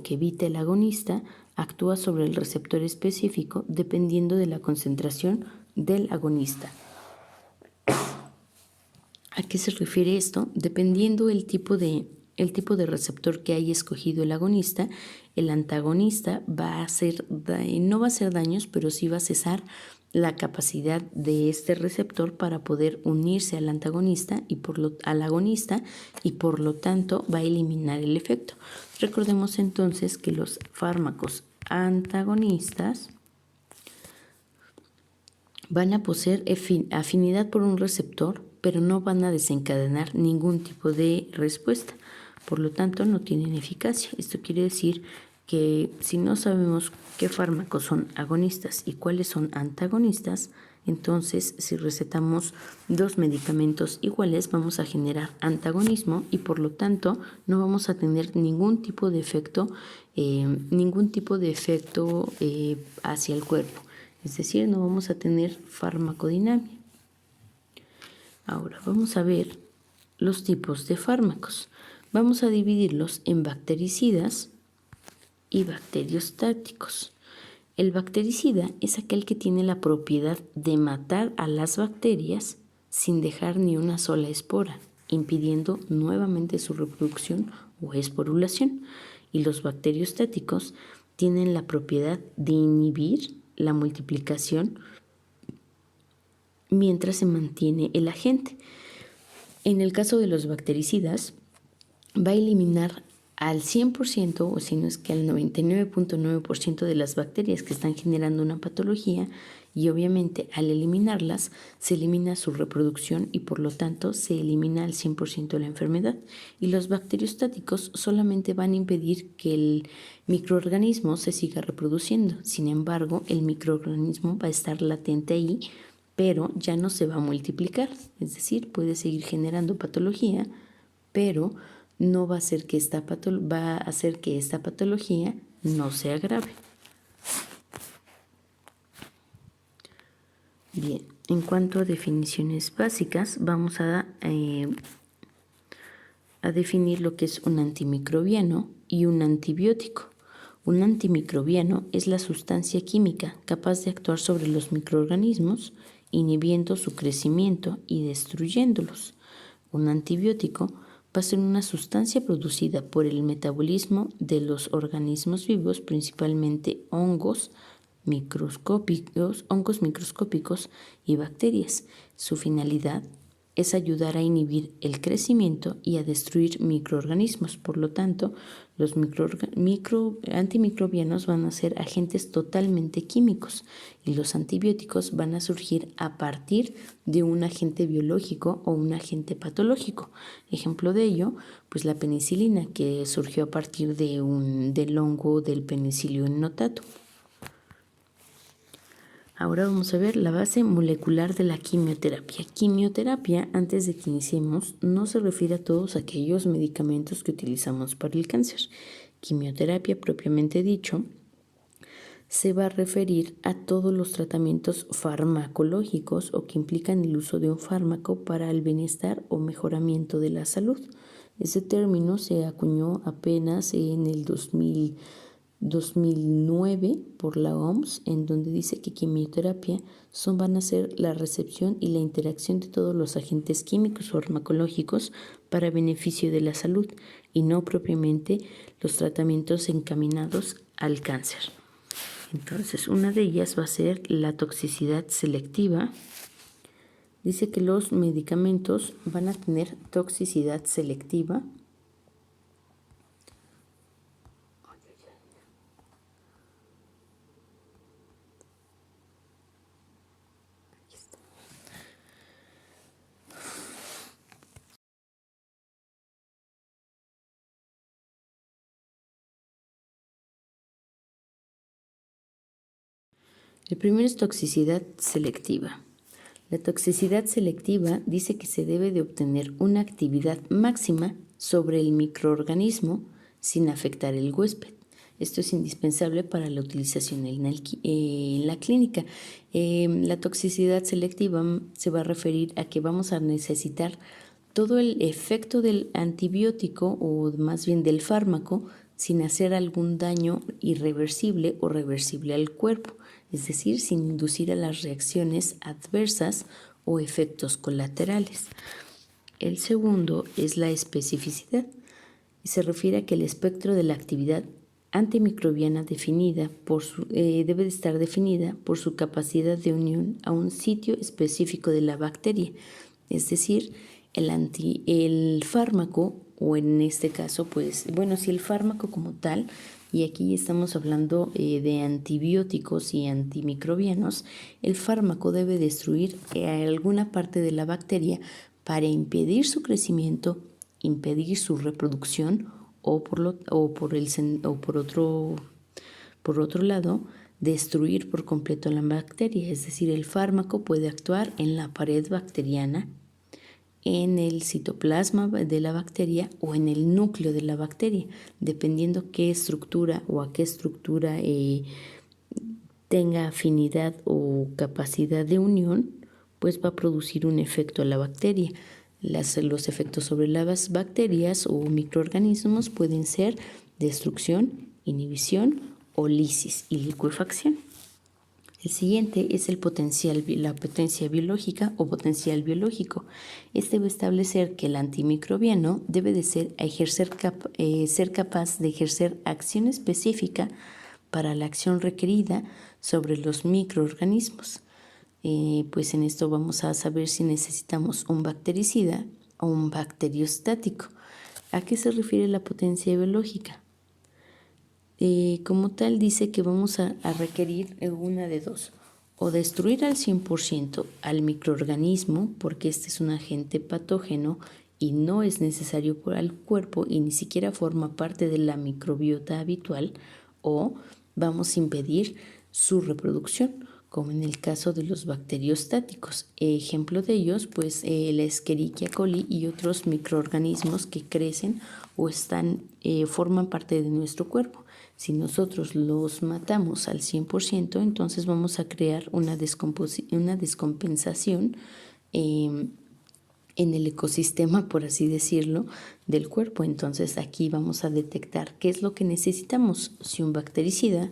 que evita el agonista actúa sobre el receptor específico dependiendo de la concentración del agonista. ¿A qué se refiere esto? Dependiendo el tipo de receptor que haya escogido el agonista, el antagonista no va a hacer daños, pero sí va a cesar la capacidad de este receptor para poder unirse al antagonista al agonista y por lo tanto va a eliminar el efecto. Recordemos entonces que los fármacos antagonistas van a poseer afinidad por un receptor, pero no van a desencadenar ningún tipo de respuesta. Por lo tanto, no tienen eficacia. Esto quiere decir que si no sabemos qué fármacos son agonistas y cuáles son antagonistas, entonces si recetamos dos medicamentos iguales vamos a generar antagonismo y por lo tanto no vamos a tener ningún tipo de efecto hacia el cuerpo. Es decir, no vamos a tener farmacodinámica. Ahora vamos a ver los tipos de fármacos. Vamos a dividirlos en bactericidas y bacteriostáticos. El bactericida es aquel que tiene la propiedad de matar a las bacterias sin dejar ni una sola espora, impidiendo nuevamente su reproducción o esporulación. Y los bacteriostáticos tienen la propiedad de inhibir la multiplicación mientras se mantiene el agente. En el caso de los bactericidas, va a eliminar al 100% o si no es que al 99.9% de las bacterias que están generando una patología y obviamente al eliminarlas se elimina su reproducción y por lo tanto se elimina al 100% la enfermedad. Y los bacteriostáticos solamente van a impedir que el microorganismo se siga reproduciendo. Sin embargo, el microorganismo va a estar latente ahí, pero ya no se va a multiplicar. Es decir, puede seguir generando patología, pero no va a hacer que va a hacer que esta patología no se agrave. Bien, en cuanto a definiciones básicas, vamos a definir lo que es un antimicrobiano y un antibiótico. Un antimicrobiano es la sustancia química capaz de actuar sobre los microorganismos, inhibiendo su crecimiento y destruyéndolos. Un antibiótico va a ser una sustancia producida por el metabolismo de los organismos vivos, principalmente hongos microscópicos y bacterias. Su finalidad es ayudar a inhibir el crecimiento y a destruir microorganismos. Por lo tanto, los antimicrobianos van a ser agentes totalmente químicos y los antibióticos van a surgir a partir de un agente biológico o un agente patológico. Ejemplo de ello, pues la penicilina, que surgió a partir del hongo del Penicillium notatum. Ahora vamos a ver la base molecular de la quimioterapia. Quimioterapia, antes de que iniciemos, no se refiere a todos aquellos medicamentos que utilizamos para el cáncer. Quimioterapia, propiamente dicho, se va a referir a todos los tratamientos farmacológicos o que implican el uso de un fármaco para el bienestar o mejoramiento de la salud. Ese término se acuñó apenas en el 2009 por la OMS, en donde dice que quimioterapia van a ser la recepción y la interacción de todos los agentes químicos farmacológicos para beneficio de la salud y no propiamente los tratamientos encaminados al cáncer. Entonces, una de ellas va a ser la toxicidad selectiva. Dice que los medicamentos van a tener toxicidad selectiva. El primero es toxicidad selectiva. La toxicidad selectiva dice que se debe de obtener una actividad máxima sobre el microorganismo sin afectar el huésped. Esto es indispensable para la utilización en la clínica. La toxicidad selectiva se va a referir a que vamos a necesitar todo el efecto del antibiótico o más bien del fármaco sin hacer algún daño irreversible o reversible al cuerpo, es decir, sin inducir a las reacciones adversas o efectos colaterales. El segundo es la especificidad. Se refiere a que el espectro de la actividad antimicrobiana debe de estar definida por su capacidad de unión a un sitio específico de la bacteria, es decir, el fármaco, o en este caso, si el fármaco como tal, y aquí estamos hablando de antibióticos y antimicrobianos, el fármaco debe destruir alguna parte de la bacteria para impedir su crecimiento, impedir su reproducción por otro lado, destruir por completo la bacteria, es decir, el fármaco puede actuar en la pared bacteriana, en el citoplasma de la bacteria o en el núcleo de la bacteria, dependiendo qué estructura o a qué estructura tenga afinidad o capacidad de unión, pues va a producir un efecto a la bacteria. Los efectos sobre las bacterias o microorganismos pueden ser destrucción, inhibición o lisis y licuefacción. El siguiente es la potencia biológica o potencial biológico. Este va a establecer que el antimicrobiano debe de ser capaz de ejercer acción específica para la acción requerida sobre los microorganismos. Pues en esto vamos a saber si necesitamos un bactericida o un bacteriostático. ¿A qué se refiere la potencia biológica? Como tal, dice que vamos a requerir una de dos: o destruir al 100% al microorganismo, porque este es un agente patógeno y no es necesario para el cuerpo y ni siquiera forma parte de la microbiota habitual, o vamos a impedir su reproducción, como en el caso de los bacteriostáticos. Ejemplo de ellos, pues la Escherichia coli y otros microorganismos que crecen o forman parte de nuestro cuerpo. Si nosotros los matamos al 100%, entonces vamos a crear una descompensación en el ecosistema, por así decirlo, del cuerpo. Entonces aquí vamos a detectar qué es lo que necesitamos, si un bactericida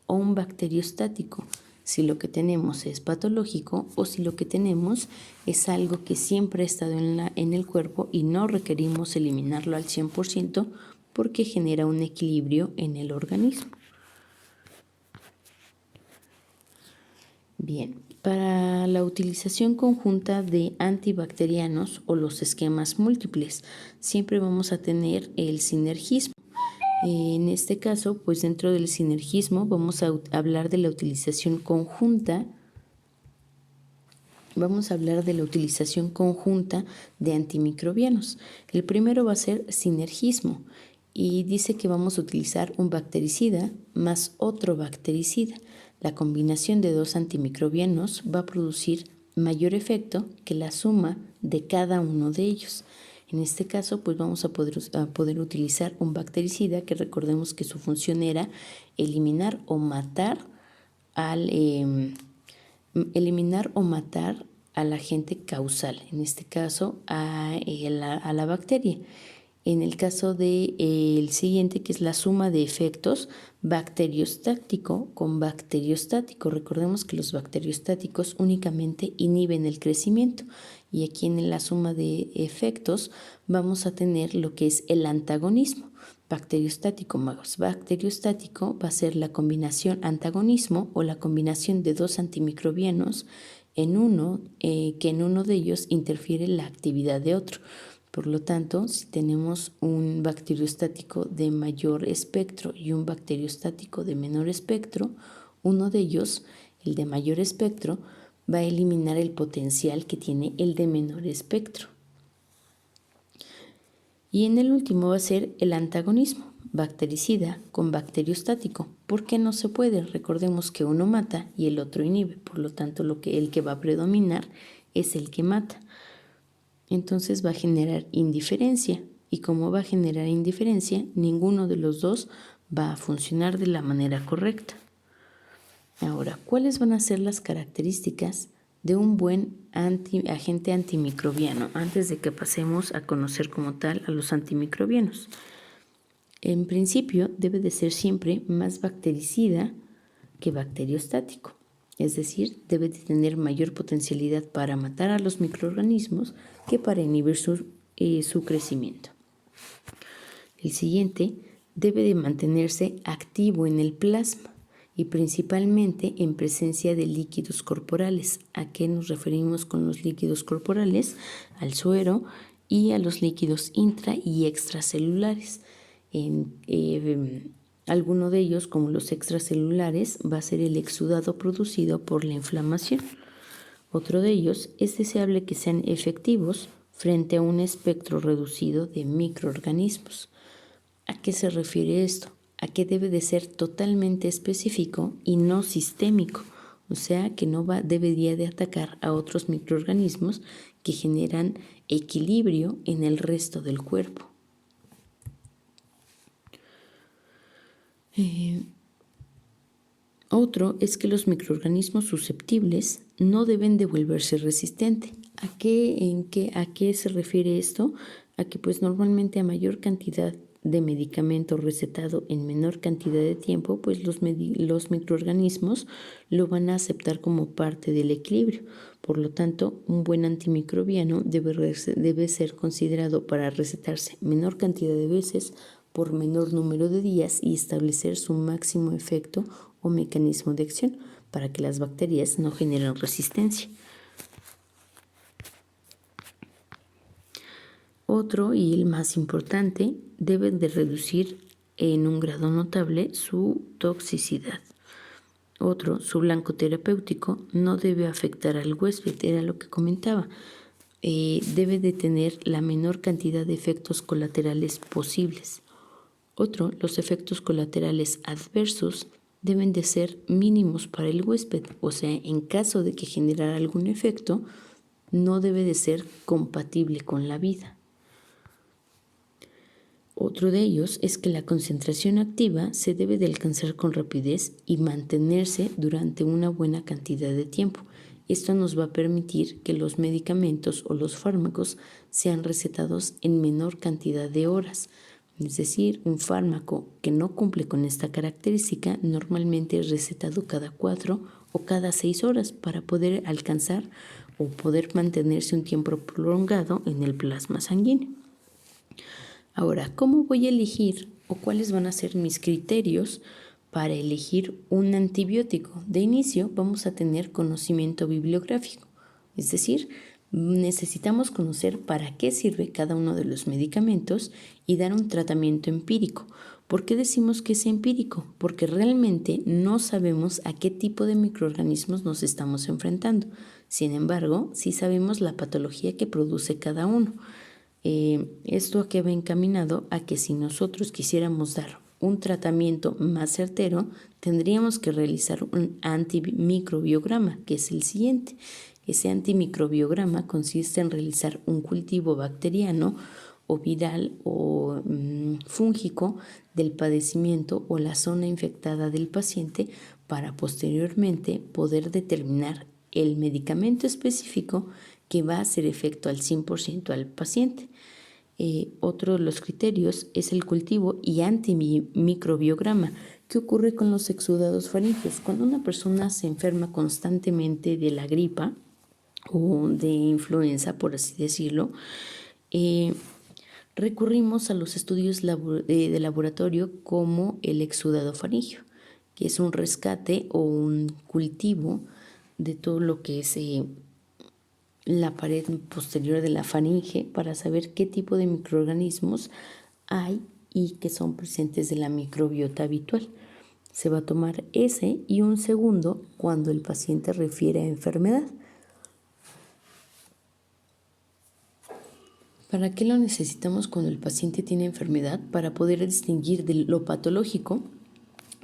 o un bacteriostático, si lo que tenemos es patológico o si lo que tenemos es algo que siempre ha estado en el cuerpo y no requerimos eliminarlo al 100% porque genera un equilibrio en el organismo. Bien, para la utilización conjunta de antibacterianos o los esquemas múltiples, siempre vamos a tener el sinergismo. En este caso, pues dentro del sinergismo vamos a hablar de la utilización conjunta. Vamos a hablar de la utilización conjunta de antimicrobianos. El primero va a ser sinergismo y dice que vamos a utilizar un bactericida más otro bactericida. La combinación de dos antimicrobianos va a producir mayor efecto que la suma de cada uno de ellos. En este caso, pues vamos a poder utilizar un bactericida que recordemos que su función era eliminar o matar al agente causal, en este caso a la bacteria. En el caso del siguiente, que es la suma de efectos bacteriostático con bacteriostático. Recordemos que los bacteriostáticos únicamente inhiben el crecimiento y aquí en la suma de efectos vamos a tener lo que es el antagonismo. Bacteriostático más bacteriostático va a ser la combinación antagonismo o la combinación de dos antimicrobianos que en uno de ellos interfiere la actividad de otro. Por lo tanto, si tenemos un bacteriostático de mayor espectro y un bacteriostático de menor espectro, uno de ellos, el de mayor espectro, va a eliminar el potencial que tiene el de menor espectro. Y en el último va a ser el antagonismo, bactericida con bacteriostático. ¿Por qué no se puede? Recordemos que uno mata y el otro inhibe, por lo tanto el que va a predominar es el que mata. Entonces va a generar indiferencia y como va a generar indiferencia, ninguno de los dos va a funcionar de la manera correcta. Ahora, ¿cuáles van a ser las características de un buen agente antimicrobiano antes de que pasemos a conocer como tal a los antimicrobianos? En principio, debe de ser siempre más bactericida que bacteriostático, es decir, debe de tener mayor potencialidad para matar a los microorganismos que para inhibir su crecimiento. El siguiente debe de mantenerse activo en el plasma y principalmente en presencia de líquidos corporales. ¿A qué nos referimos con los líquidos corporales? Al suero y a los líquidos intra y extracelulares. Alguno de ellos, como los extracelulares, va a ser el exudado producido por la inflamación. Otro de ellos es deseable que sean efectivos frente a un espectro reducido de microorganismos. ¿A qué se refiere esto? A que debe de ser totalmente específico y no sistémico, o sea que no debería de atacar a otros microorganismos que generan equilibrio en el resto del cuerpo. Otro es que los microorganismos susceptibles no deben de volverse resistentes. ¿A qué se refiere esto? A que pues normalmente a mayor cantidad de medicamento recetado en menor cantidad de tiempo, pues los microorganismos lo van a aceptar como parte del equilibrio. Por lo tanto, un buen antimicrobiano debe ser considerado para recetarse menor cantidad de veces por menor número de días y establecer su máximo efecto o mecanismo de acción para que las bacterias no generen resistencia. Otro, y el más importante, deben de reducir en un grado notable su toxicidad. Otro, su blanco terapéutico no debe afectar al huésped, era lo que comentaba. Debe de tener la menor cantidad de efectos colaterales posibles. Otro, los efectos colaterales adversos deben de ser mínimos para el huésped, o sea, en caso de que generara algún efecto, no debe de ser compatible con la vida. Otro de ellos es que la concentración activa se debe de alcanzar con rapidez y mantenerse durante una buena cantidad de tiempo. Esto nos va a permitir que los medicamentos o los fármacos sean recetados en menor cantidad de horas. Es decir, un fármaco que no cumple con esta característica normalmente es recetado cada 4 o cada 6 horas para poder alcanzar o poder mantenerse un tiempo prolongado en el plasma sanguíneo. Ahora, ¿cómo voy a elegir o cuáles van a ser mis criterios para elegir un antibiótico? De inicio vamos a tener conocimiento bibliográfico, es decir, necesitamos conocer para qué sirve cada uno de los medicamentos y dar un tratamiento empírico. ¿Por qué decimos que es empírico? Porque realmente no sabemos a qué tipo de microorganismos nos estamos enfrentando. Sin embargo, sí sabemos la patología que produce cada uno. Esto que va encaminado a que si nosotros quisiéramos dar un tratamiento más certero, tendríamos que realizar un antimicrobiograma, que es el siguiente. Ese antimicrobiograma consiste en realizar un cultivo bacteriano o viral o fúngico del padecimiento o la zona infectada del paciente para posteriormente poder determinar el medicamento específico que va a hacer efecto al 100% al paciente. Otro de los criterios es el cultivo y antimicrobiograma. ¿Qué ocurre con los exudados faríneos? Cuando una persona se enferma constantemente de la gripa o de influenza, por así decirlo, recurrimos a los estudios de laboratorio como el exudado faríngeo, que es un rescate o un cultivo de todo lo que es la pared posterior de la faringe para saber qué tipo de microorganismos hay y que son presentes de la microbiota habitual. Se va a tomar ese y un segundo cuando el paciente refiere a enfermedad. ¿Para qué lo necesitamos cuando el paciente tiene enfermedad? Para poder distinguir de lo patológico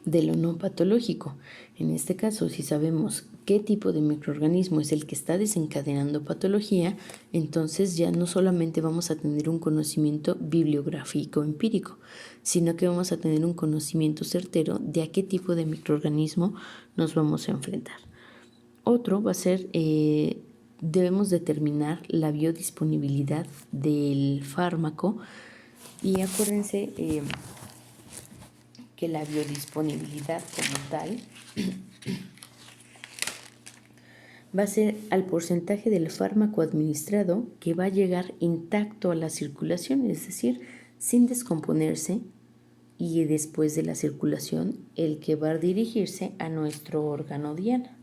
de lo no patológico. En este caso, si sabemos qué tipo de microorganismo es el que está desencadenando patología, entonces ya no solamente vamos a tener un conocimiento bibliográfico empírico, sino que vamos a tener un conocimiento certero de a qué tipo de microorganismo nos vamos a enfrentar. Otro va a ser, debemos determinar la biodisponibilidad del fármaco y acuérdense que la biodisponibilidad como tal va a ser al porcentaje del fármaco administrado que va a llegar intacto a la circulación, es decir, sin descomponerse, y después de la circulación el que va a dirigirse a nuestro órgano diana.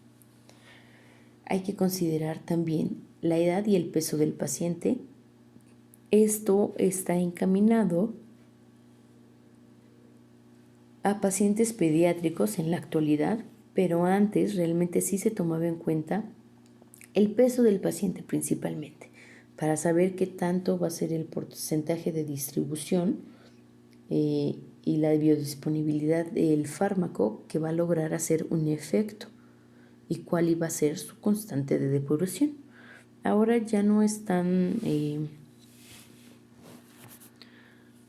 Hay que considerar también la edad y el peso del paciente. Esto está encaminado a pacientes pediátricos en la actualidad, pero antes realmente sí se tomaba en cuenta el peso del paciente principalmente, para saber qué tanto va a ser el porcentaje de distribución y la biodisponibilidad del fármaco que va a lograr hacer un efecto y cuál iba a ser su constante de depuración. Ahora ya no es tan...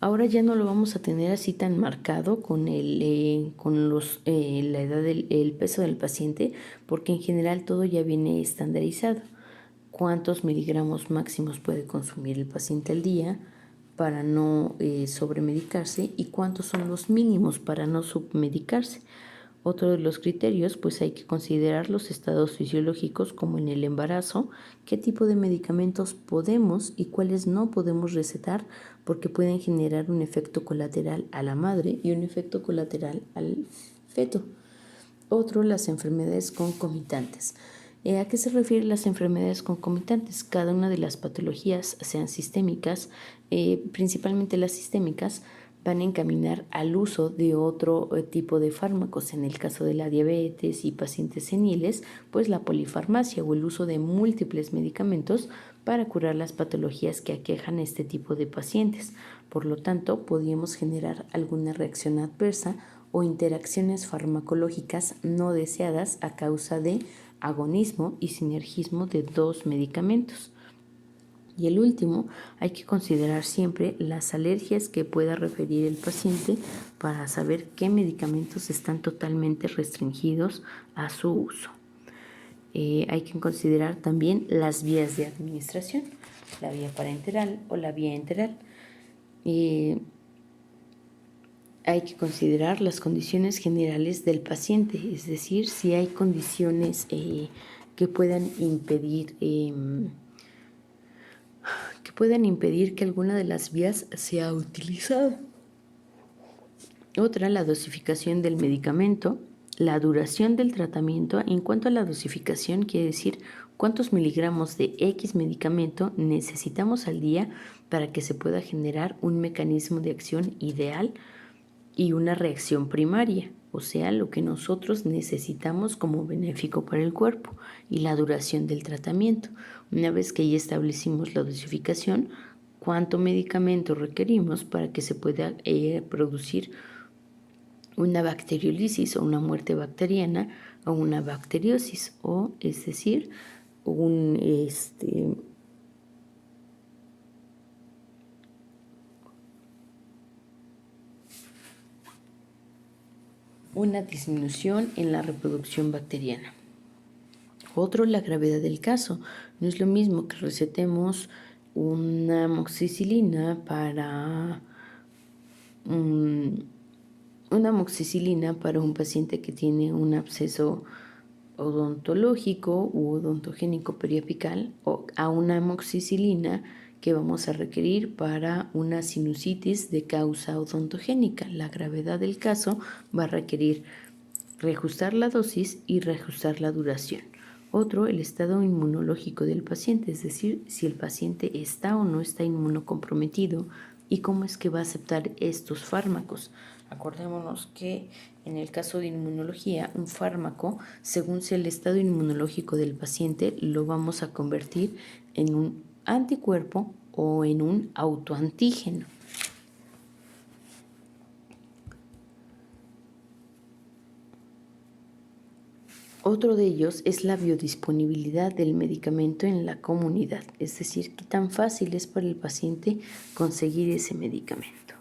ahora ya no lo vamos a tener así tan marcado con, la edad el peso del paciente, porque en general todo ya viene estandarizado. Cuántos miligramos máximos puede consumir el paciente al día para no sobremedicarse y cuántos son los mínimos para no submedicarse. Otro de los criterios, pues hay que considerar los estados fisiológicos como en el embarazo, qué tipo de medicamentos podemos y cuáles no podemos recetar porque pueden generar un efecto colateral a la madre y un efecto colateral al feto. Otro, las enfermedades concomitantes. ¿A qué se refieren las enfermedades concomitantes? Cada una de las patologías, sean sistémicas, principalmente las sistémicas, van a encaminar al uso de otro tipo de fármacos. En el caso de la diabetes y pacientes seniles, pues la polifarmacia o el uso de múltiples medicamentos para curar las patologías que aquejan a este tipo de pacientes. Por lo tanto, podríamos generar alguna reacción adversa o interacciones farmacológicas no deseadas a causa de agonismo y sinergismo de dos medicamentos. Y el último, hay que considerar siempre las alergias que pueda referir el paciente para saber qué medicamentos están totalmente restringidos a su uso. Hay que considerar también las vías de administración, la vía parenteral o la vía enteral. Hay que considerar las condiciones generales del paciente, es decir, si hay condiciones que puedan impedir que alguna de las vías sea utilizada. Otra, la dosificación del medicamento, la duración del tratamiento. En cuanto a la dosificación, quiere decir cuántos miligramos de X medicamento necesitamos al día para que se pueda generar un mecanismo de acción ideal y una reacción primaria, o sea, lo que nosotros necesitamos como benéfico para el cuerpo, y la duración del tratamiento. Una vez que ya establecimos la dosificación, cuánto medicamento requerimos para que se pueda producir una bacteriolisis o una muerte bacteriana o una bacteriosis, o es decir, una disminución en la reproducción bacteriana. Otro, la gravedad del caso. No es lo mismo que recetemos una amoxicilina para un paciente que tiene un absceso odontológico u odontogénico periapical, o a una amoxicilina que vamos a requerir para una sinusitis de causa odontogénica. La gravedad del caso va a requerir reajustar la dosis y reajustar la duración. Otro, el estado inmunológico del paciente, es decir, si el paciente está o no está inmunocomprometido y cómo es que va a aceptar estos fármacos. Acordémonos que en el caso de inmunología, un fármaco, según sea el estado inmunológico del paciente, lo vamos a convertir en un anticuerpo o en un autoantígeno. Otro de ellos es la biodisponibilidad del medicamento en la comunidad, es decir, qué tan fácil es para el paciente conseguir ese medicamento.